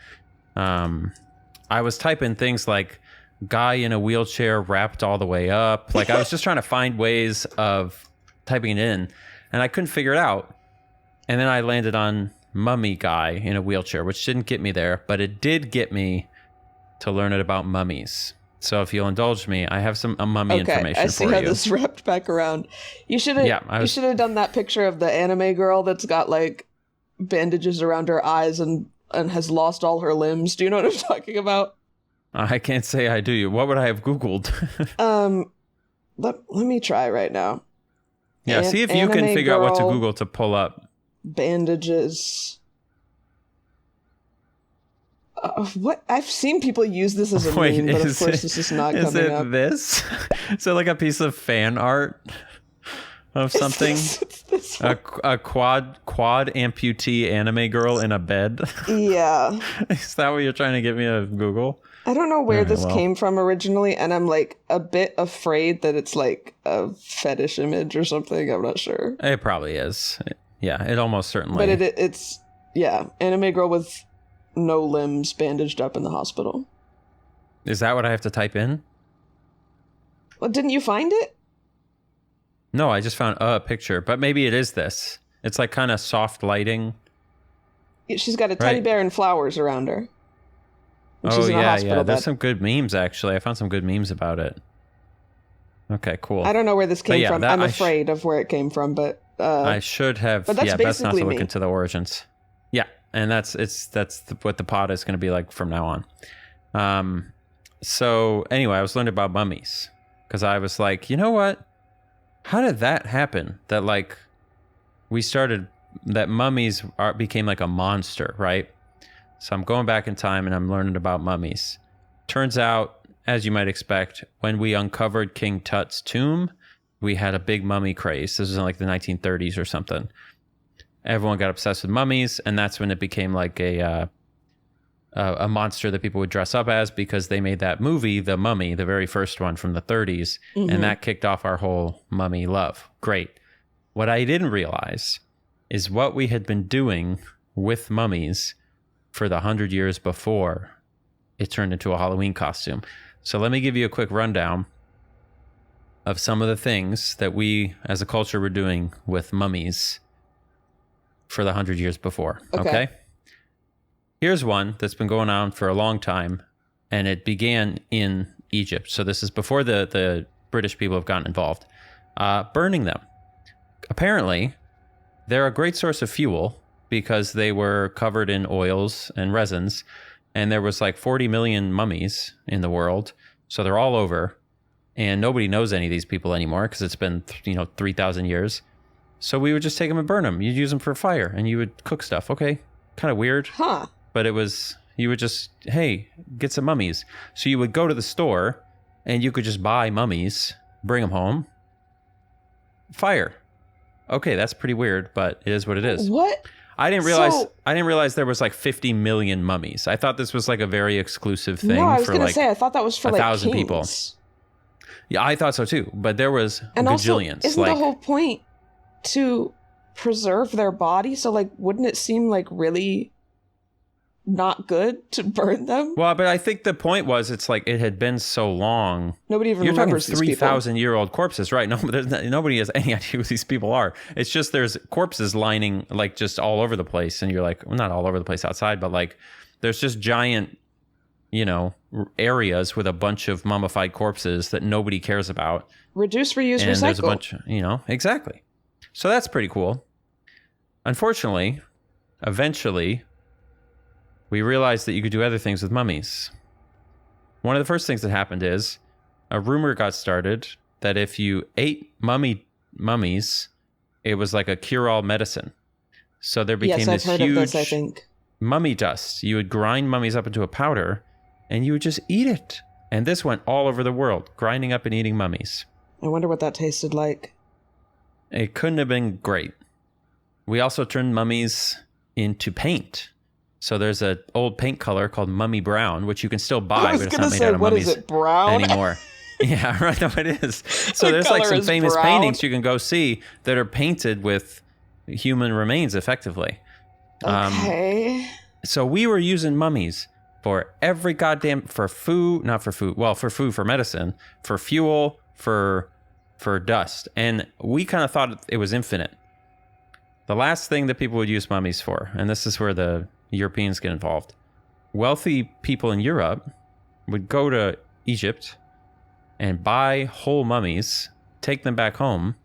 I was typing things like guy in a wheelchair wrapped all the way up. Like I was just trying to find ways of typing it in, and I couldn't figure it out. And then I landed on mummy guy in a wheelchair, which didn't get me there, but it did get me to learn it about mummies. So if you'll indulge me, I have some mummy information for you. I see how this wrapped back around. You should have done that picture of the anime girl that's got like bandages around her eyes and has lost all her limbs. Do you know what I'm talking about? I can't say I do. What would I have Googled? Let me try right now. Yeah, see if you can figure out what to Google to pull up. Bandages. What? I've seen people use this as a meme, but of course this is not coming up. Is it this? Is it like a piece of fan art of something? It's this one. A quad amputee anime girl in a bed? Yeah. Is that what you're trying to get me to Google? I don't know where this came from originally, and I'm like a bit afraid that it's like a fetish image or something. I'm not sure. It probably is. Yeah, it almost certainly. But it's anime girl with no limbs bandaged up in the hospital. Is that what I have to type in? Well, didn't you find it? No, I just found a picture, but maybe it is this. It's like kind of soft lighting. She's got a teddy bear and flowers around her. Oh, yeah. There's some good memes, actually. I found some good memes about it. Okay, cool. I don't know where this came from. I'm afraid of where it came from, but... I should have... But that's best not to look me. into the origins. Yeah, and that's what the pod is going to be like from now on. So, anyway, I was learning about mummies. Because I was like, you know what? How did that happen? That, like, that mummies became like a monster, right? So I'm going back in time and I'm learning about mummies. Turns out, as you might expect, when we uncovered King Tut's tomb, we had a big mummy craze. This was in like the 1930s or something. Everyone got obsessed with mummies, and that's when it became like a monster that people would dress up as, because they made that movie, The Mummy, the very first one from the 30s, and that kicked off our whole mummy love. Great. What I didn't realize is what we had been doing with mummies for the 100 years before it turned into a Halloween costume. So let me give you a quick rundown of some of the things that we as a culture were doing with mummies for the 100 years before. Okay? Here's one that's been going on for a long time, and it began in Egypt. So this is before the British people have gotten involved. Burning them. Apparently, they're a great source of fuel, because they were covered in oils and resins, and there was like 40 million mummies in the world, so they're all over, and nobody knows any of these people anymore because it's been 3,000 years. So we would just take them and burn them. You'd use them for fire, and you would cook stuff. Okay, kind of weird, but you would just, hey, get some mummies. So you would go to the store, and you could just buy mummies, bring them home, fire. Okay, that's pretty weird, but it is what it is. What? I didn't realize there was like 50 million mummies. I thought this was like a very exclusive thing. No, I was going to say, I thought that was for like 1,000 people. Yeah, I thought so too. But there was gajillions. Also, isn't the whole point to preserve their body? So like, wouldn't it seem like really not good to burn them? Well, but I think the point was, it's like it had been so long. Nobody even remembers these people. You're talking 3,000-year-old corpses, right? No, nobody has any idea who these people are. It's just there's corpses lining like just all over the place, and you're like, well, not all over the place outside, but like there's just giant, areas with a bunch of mummified corpses that nobody cares about. Reduce, reuse, and recycle. There's a bunch, exactly. So that's pretty cool. Unfortunately, eventually, we realized that you could do other things with mummies. One of the first things that happened is a rumor got started that if you ate mummies, it was like a cure-all medicine. So there became this huge mummy dust. You would grind mummies up into a powder, and you would just eat it. And this went all over the world, grinding up and eating mummies. I wonder what that tasted like. It couldn't have been great. We also turned mummies into paint. So there's an old paint color called mummy brown, which you can still buy, but it's not made out of mummies anymore. Yeah, right. No, it is. So there's like some famous paintings you can go see that are painted with human remains effectively. Okay. So we were using mummies for every for food, for medicine, for fuel, for dust. And we kind of thought it was infinite. The last thing that people would use mummies for, and this is where the Europeans get involved. Wealthy people in Europe would go to Egypt and buy whole mummies, take them back home,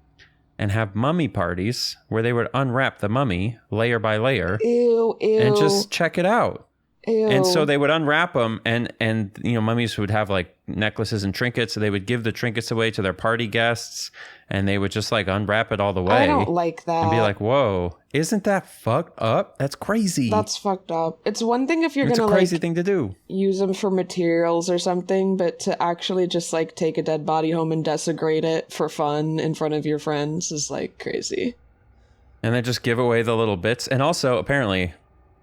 and have mummy parties where they would unwrap the mummy layer by layer and just check it out. Ew. And so they would unwrap them, and mummies would have like necklaces and trinkets, so they would give the trinkets away to their party guests, and they would just like unwrap it all the way. I don't like that. And be like, whoa, isn't that fucked up? That's crazy. That's fucked up. It's one thing if you're going to It's a crazy thing to do. Use them for materials or something, but to actually just like take a dead body home and desecrate it for fun in front of your friends is like crazy. And then just give away the little bits. And also, apparently,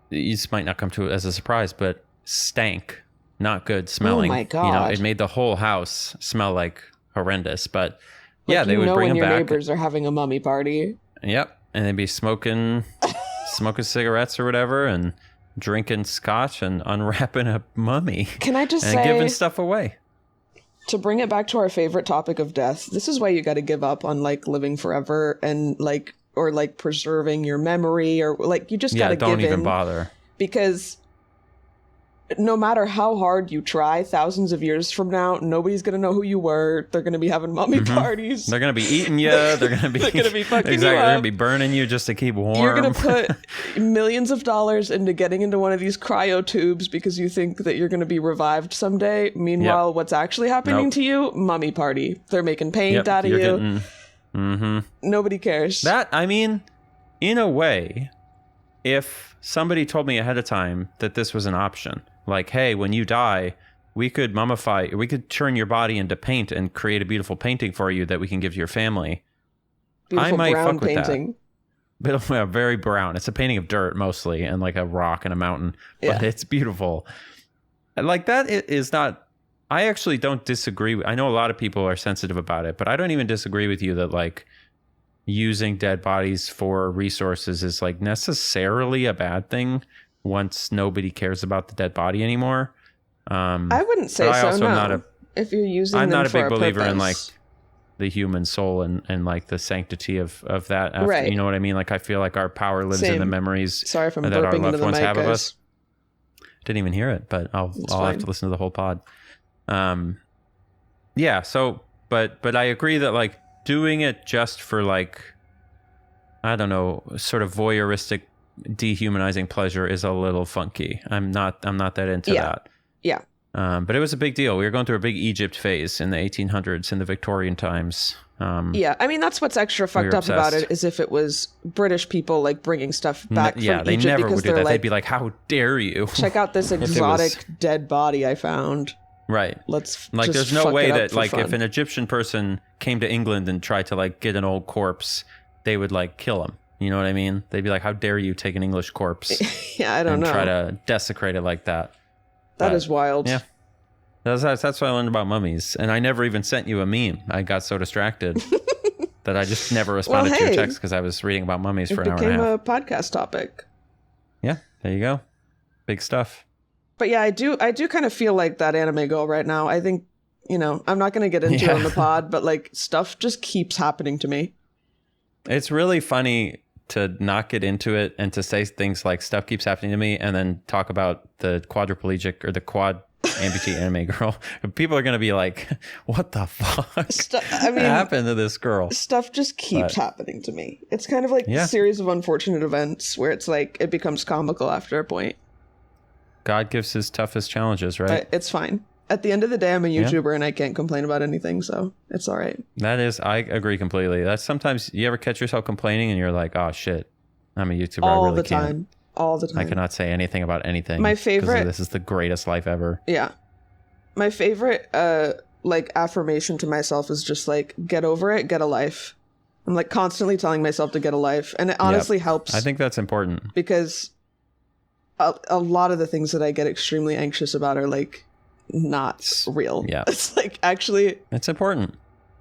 this might not come to it as a surprise, but stank. Not good smelling. Oh my God. It made the whole house smell like horrendous. But yeah, they would bring when them your back. neighbors are having a mummy party. Yep. And they'd be smoking cigarettes or whatever and drinking scotch and unwrapping a mummy. Can I just say, and giving stuff away. To bring it back to our favorite topic of death, this is why you got to give up on like living forever and like, or like preserving your memory, or like you just got to give in. Don't even bother. Because no matter how hard you try, thousands of years from now, nobody's going to know who you were. They're going to be having mummy parties. They're going to be eating you. They're going to be fucking you up. They're going to be burning you just to keep warm. You're going to put millions of dollars into getting into one of these cryo tubes because you think that you're going to be revived someday. Meanwhile, what's actually happening to you? Mummy party. They're making paint out of you. Nobody cares. I mean, in a way, if somebody told me ahead of time that this was an option, like, hey, when you die, we could mummify, we could turn your body into paint and create a beautiful painting for you that we can give to your family. Beautiful I might brown fuck with painting. That. But very brown. It's a painting of dirt mostly and like a rock and a mountain, but it's beautiful. Like that is not. I actually don't disagree. I know a lot of people are sensitive about it, but I don't even disagree with you that like using dead bodies for resources is like necessarily a bad thing once nobody cares about the dead body anymore. I wouldn't say so, no. If you're using I'm them not a for big believer purpose. in like the human soul and like the sanctity of that. After, right. You know what I mean? Like I feel like our power lives in the memories Sorry if I'm that our burping loved into the ones mic, have of guys. us. Didn't even hear it, but I'll have to listen to the whole pod. Yeah, so but I agree that like doing it just for like, I don't know, sort of voyeuristic dehumanizing pleasure is a little funky. I'm not that into that. Yeah. But it was a big deal. We were going through a big Egypt phase in the 1800s, in the Victorian times. Yeah, I mean that's what's extra fucked up about it is if it was British people like bringing stuff back from Egypt, they never because would do they're that. like, They'd be like, "How dare you? Check out this exotic dead body I found." Right. Let's like. just There's no fuck way it up that for like fun. if an Egyptian person came to England and tried to like get an old corpse, they would like kill him. You know what I mean? They'd be like, "How dare you take an English corpse?" Yeah, I don't know. Try to desecrate it like that. That is wild. Yeah. That's what I learned about mummies. And I never even sent you a meme. I got so distracted that I just never responded to your text because I was reading about mummies for an hour and a half. It became a podcast topic. Yeah, there you go. Big stuff. But yeah, I do kind of feel like that anime girl right now. I think, I'm not going to get into it on the pod, but like stuff just keeps happening to me. It's really funny to not get into it and to say things like stuff keeps happening to me and then talk about the quadriplegic or the quad amputee anime girl. People are going to be like, what the fuck happened to this girl? Stuff just keeps happening to me. It's kind of like a series of unfortunate events where it's like it becomes comical after a point. God gives his toughest challenges, right? But it's fine. At the end of the day, I'm a YouTuber and I can't complain about anything, so it's all right. I agree completely. That's sometimes you ever catch yourself complaining and you're like, oh shit, I'm a YouTuber. All I really the time. All the time. I cannot say anything about anything. My favorite. This is the greatest life ever. Yeah. My favorite, like affirmation to myself is just like, get over it, get a life. I'm like constantly telling myself to get a life, and it honestly helps. I think that's important because a lot of the things that I get extremely anxious about are like not real. Yeah. It's like actually it's important.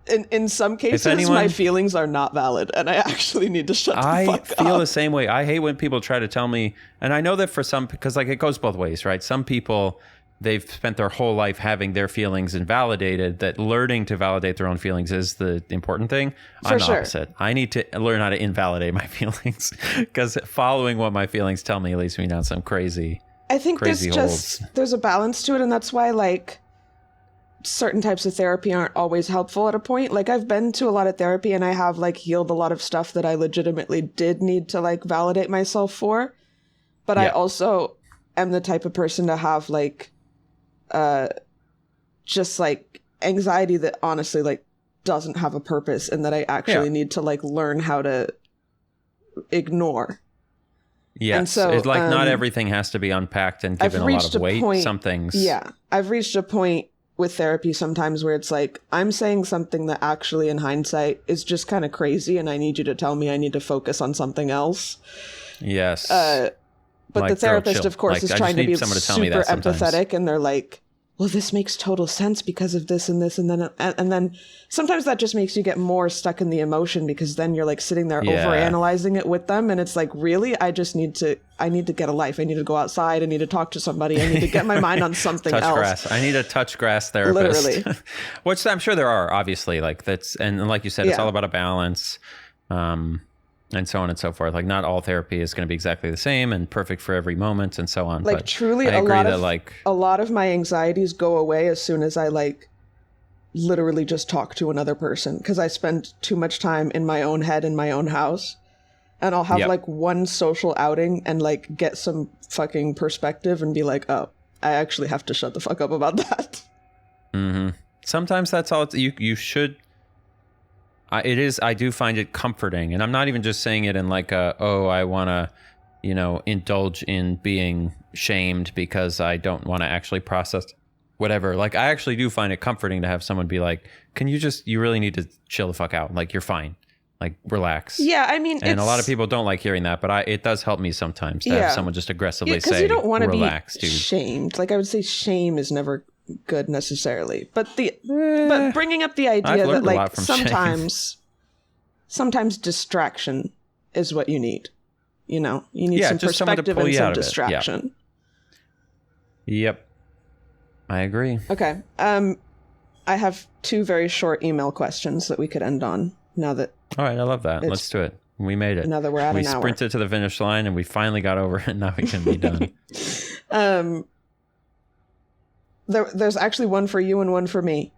In some cases my feelings are not valid and I actually need to shut the fuck up. I feel the same way. I hate when people try to tell me, and I know that for some, because like it goes both ways, right? Some people, they've spent their whole life having their feelings invalidated, that learning to validate their own feelings is the important thing. I'm the opposite. I need to learn how to invalidate my feelings because following what my feelings tell me leads me down some crazy I think there's a balance to it, and that's why like certain types of therapy aren't always helpful at a point. Like I've been to a lot of therapy and I have like healed a lot of stuff that I legitimately did need to like validate myself for. But I am the type of person to have like just like anxiety that honestly like doesn't have a purpose, and that I actually need to like learn how to ignore. Yes. And so it's like not everything has to be unpacked and given a lot of weight. Some things. Yeah. I've reached a point with therapy sometimes where it's like, I'm saying something that actually in hindsight is just kind of crazy, and I need you to tell me I need to focus on something else. Yes. But like, the therapist, of course, is trying to be super empathetic, and they're like, well, this makes total sense because of this and this, and then sometimes that just makes you get more stuck in the emotion, because then you're like sitting there overanalyzing it with them, and it's like, really, I need to get a life. I need to go outside. I need to talk to somebody. I need to get my mind on something else. Grass. I need a touch grass therapist. Literally. Which I'm sure there are, obviously, like that's, and like you said, it's all about a balance. And so on and so forth. Like, not all therapy is going to be exactly the same and perfect for every moment and so on. Like, but truly, I agree that a lot of my anxieties go away as soon as I like literally just talk to another person, because I spend too much time in my own head in my own house, and I'll have like one social outing and like get some fucking perspective and be like, oh, I actually have to shut the fuck up about that. Mm-hmm. Sometimes that's all you should. It is. I do find it comforting, and I'm not even just saying it in like I want to, indulge in being shamed because I don't want to actually process whatever. Like, I actually do find it comforting to have someone be like, you really need to chill the fuck out. Like, you're fine. Like, relax. Yeah, I mean, and a lot of people don't like hearing that, but it does help me sometimes to have someone just aggressively say, you don't want to be dude. Shamed. Like, I would say shame is never good necessarily, but but bringing up the idea that like sometimes distraction is what you need. You need some perspective and some distraction. Yep, I agree. Okay, I have 2 very short email questions that we could end on now that. All right, I love that. Let's do it. We made it. Now that we're at an hour. We sprinted to the finish line and we finally got over it. Now we can be done. There's actually one for you and one for me.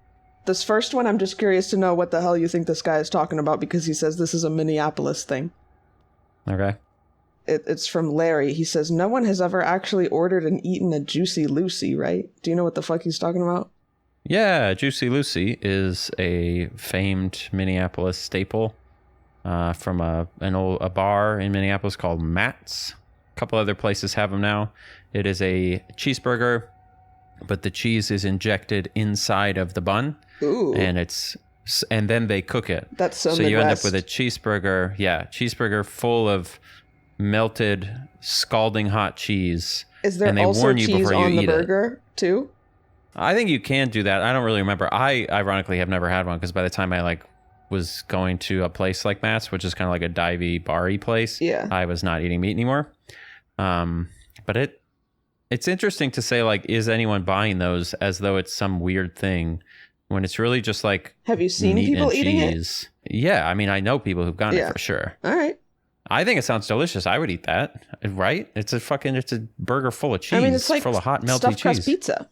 This first one, I'm just curious to know what the hell you think this guy is talking about, because he says this is a Minneapolis thing. Okay. It's from Larry. He says, no one has ever actually ordered and eaten a Juicy Lucy, right? Do you know what the fuck he's talking about? Yeah, Juicy Lucy is a famed Minneapolis staple from a bar in Minneapolis called Matt's. A couple other places have them now. It is a cheeseburger, but the cheese is injected inside of the bun. Ooh. And then they cook it. That's so you end up with a cheeseburger full of melted, scalding hot cheese. Is there also cheese on the burger too? I think you can do that. I don't really remember. I ironically have never had one, because by the time I was going to a place like Matt's, which is kind of like a divey, bar-y place, I was not eating meat anymore. But it's interesting to say, like, is anyone buying those as though it's some weird thing when it's really just like, have you seen people eating it? Yeah, I mean, I know people who've gotten it for sure. All right. I think it sounds delicious. I would eat that, right? It's a burger full of cheese. I mean, it's like full of hot melty stuffed crust pizza.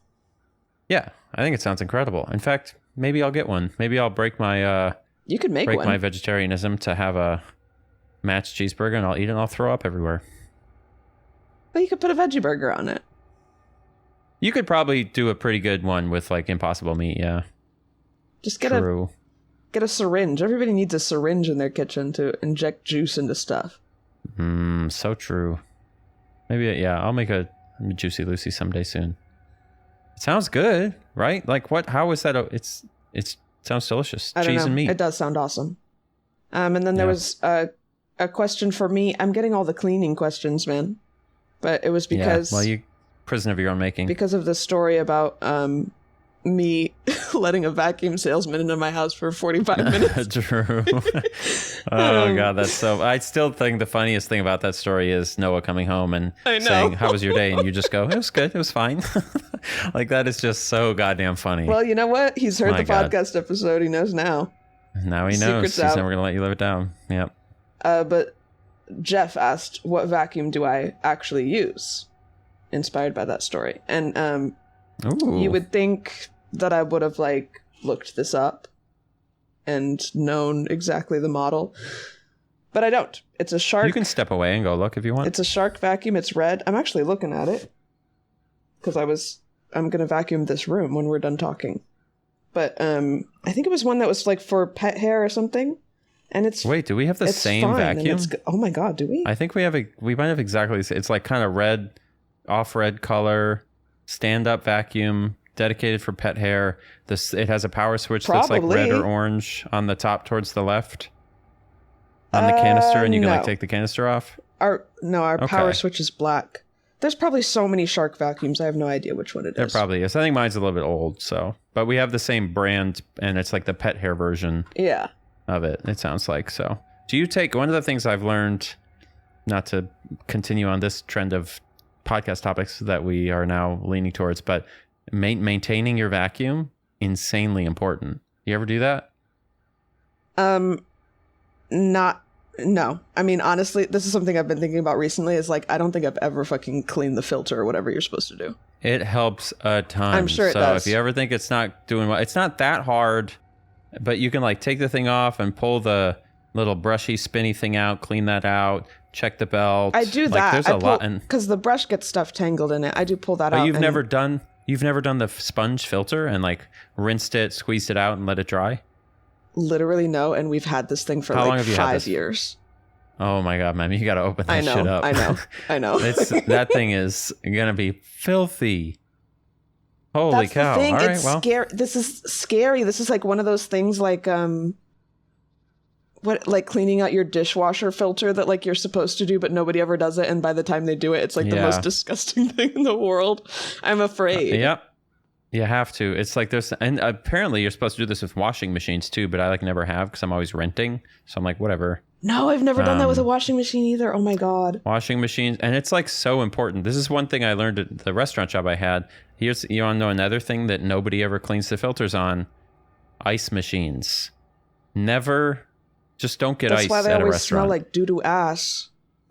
Yeah, I think it sounds incredible. In fact, maybe I'll get one. Maybe I'll break my you could break my vegetarianism to have a Matt's cheeseburger, and I'll eat it and I'll throw up everywhere. But you could put a veggie burger on it. You could probably do a pretty good one with like Impossible Meat, yeah. Just get a syringe. Everybody needs a syringe in their kitchen to inject juice into stuff. So true. Maybe, I'll make a Juicy Lucy someday soon. It sounds good, right? Like, what? How is that? It sounds delicious. Cheese and meat. It does sound awesome. And then there was a question for me. I'm getting all the cleaning questions, man. But it was because... well, you prison of your own making. Because of the story about me letting a vacuum salesman into my house for 45 minutes. True. Oh, God, that's so... I still think the funniest thing about that story is Noah coming home and saying, how was your day? And you just go, it was good. It was fine. Like, that is just so goddamn funny. Well, you know what? He's heard podcast episode. He knows now. Now he knows. He's never going to let you live it down. Yep. But Jeff asked, what vacuum do I actually use? Inspired by that story. And you would think that I would have like looked this up and known exactly the model, but I don't. It's a Shark. You can step away and go look if you want. It's a Shark vacuum. It's red. I'm actually looking at it. because I'm going to vacuum this room when we're done talking. But I think it was one that was like for pet hair or something. And it's Wait, do we have the same vacuum? Oh my God, do we? I think we might have exactly. It's like kind of red, off red color, stand up vacuum, dedicated for pet hair. It has a power switch that's like red or orange on the top towards the left on the canister, and you can like take the canister off. Our power switch is black. There's probably so many Shark vacuums. I have no idea which one it is. There probably is. I think mine's a little bit old, but we have the same brand, and it's like the pet hair version. Yeah. Of it. It sounds like so. Do you take one of the things I've learned, not to continue on this trend of podcast topics that we are now leaning towards, but maintaining your vacuum, insanely important. You ever do that? No. I mean, honestly, this is something I've been thinking about recently is like, I don't think I've ever fucking cleaned the filter or whatever you're supposed to do. It helps a ton. I'm sure it does. So if you ever think it's not doing well, it's not that hard, but you can like take the thing off and pull the little brushy spinny thing out, clean that out, check the belt. I do like, that. There's a lot. Because the brush gets stuff tangled in it. I do pull that out. But you've never done the sponge filter and like rinsed it, squeezed it out and let it dry? Literally no, and we've had this thing for like 5 years. Oh my God, man, you got to open that shit up. I know. That thing is gonna be filthy. Holy That's cow! The thing. All right, it's well, scary. This is scary. This is like one of those things like like cleaning out your dishwasher filter that like you're supposed to do, but nobody ever does it, and by the time they do it, it's like the most disgusting thing in the world. I'm afraid. Yep. You have to. It's like and apparently you're supposed to do this with washing machines too, but I like never have because I'm always renting. So I'm like, whatever. No, I've never done that with a washing machine either. Oh my God. Washing machines. And it's like so important. This is one thing I learned at the restaurant job I had. You want to know another thing that nobody ever cleans the filters on? Ice machines. Never. Just don't get ice at a restaurant. That's why they always smell like doo-doo ass.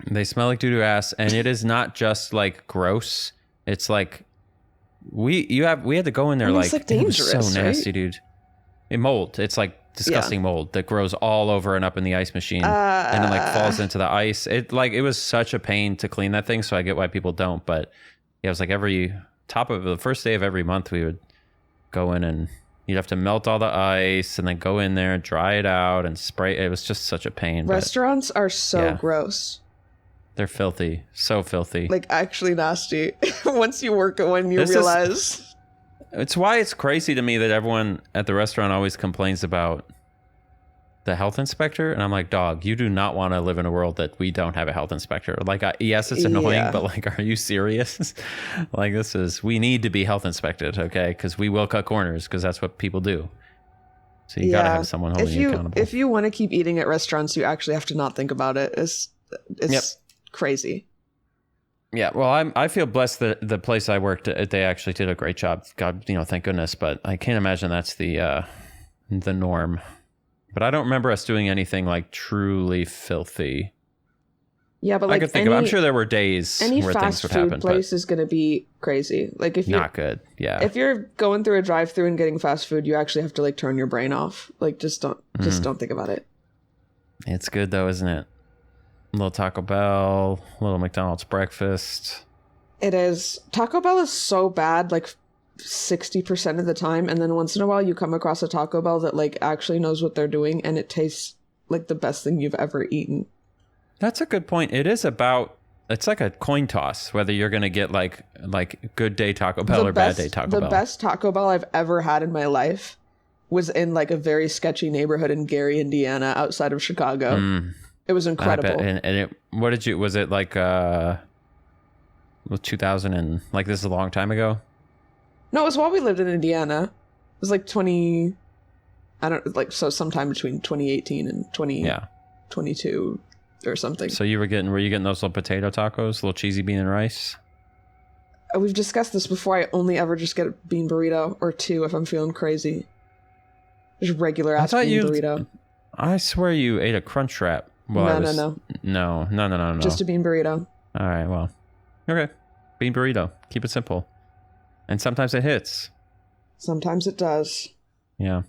They smell like doo-doo ass. And it is not just like gross. It's like we had to go in there like dangerous, it was so nasty, dude. Mold. It's like disgusting mold that grows all over and up in the ice machine and then like falls into the ice. It was such a pain to clean that thing, so I get why people don't. But yeah, it was like every top of the first day of every month we would go in and you'd have to melt all the ice and then go in there and dry it out and spray. It was just such a pain. Restaurants are so gross. They're filthy. So filthy. Like actually nasty. Once you work at one, you realize. It's why it's crazy to me that everyone at the restaurant always complains about the health inspector. And I'm like, dog, you do not want to live in a world that we don't have a health inspector. Like, yes, it's annoying, but like, are you serious? Like, we need to be health inspected, okay? Because we will cut corners because that's what people do. So you got to have someone holding you accountable. If you want to keep eating at restaurants, you actually have to not think about it. It's crazy. Yeah, well, I feel blessed that the place I worked at, they actually did a great job. God, thank goodness. But I can't imagine that's the norm. But I don't remember us doing anything like truly filthy. Yeah, but like I'm sure there were days where things would happen. Any fast food place is going to be crazy. Like if you're not good. Yeah. If you're going through a drive-through and getting fast food, you actually have to like turn your brain off. Like just don't think about it. It's good though, isn't it? A little Taco Bell, a little McDonald's breakfast. It is. Taco Bell is so bad, like 60% of the time. And then once in a while you come across a Taco Bell that like actually knows what they're doing and it tastes like the best thing you've ever eaten. That's a good point. It's like a coin toss, whether you're going to get like good day Taco Bell or bad day Taco Bell. The best Taco Bell I've ever had in my life was in like a very sketchy neighborhood in Gary, Indiana, outside of Chicago. It was incredible. Was it like 2000 and like this is a long time ago? No, it was while we lived in Indiana. It was like sometime between 2018 and 2022 or something. So were you getting those little potato tacos, little cheesy bean and rice? We've discussed this before. I only ever just get a bean burrito or two if I'm feeling crazy. Just regular ass bean burrito. I swear you ate a Crunch Wrap. No. No. Just a bean burrito. All right, well. Okay. Bean burrito. Keep it simple. And sometimes it hits. Sometimes it does. Yeah.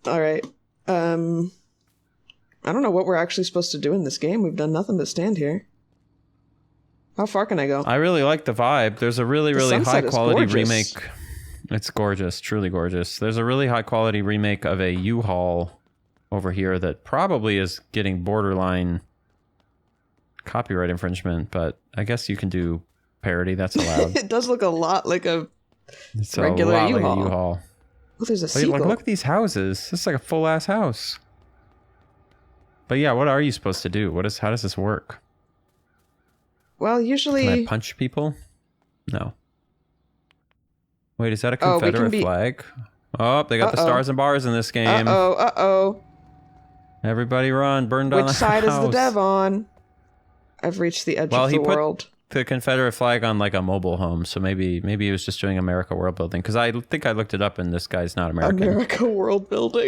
All right. I don't know what we're actually supposed to do in this game. We've done nothing but stand here. How far can I go? I really like the vibe. There's a really, The really sunset high is quality gorgeous. remake. It's gorgeous, truly gorgeous. There's a really high quality remake of a U-Haul over here that probably is getting borderline copyright infringement, but I guess you can do parody. That's allowed. It does look a lot like a It's regular a lot U-Haul. like a U-Haul. Oh, there's a Wait, seagull. look at these houses. This is like a full ass house. But yeah, what are you supposed to do? How does this work? Well, usually... Can I punch people? No. Wait, is that a Oh, we can Confederate be- flag? Oh, they got the stars and bars in this game. Uh-oh. Everybody run, burn down Which the side is the house. dev on? I've reached the edge of he the put world. the Confederate flag on like a mobile home, so maybe he was just doing America world building. Because I think I looked it up, and this guy's not American. America world building.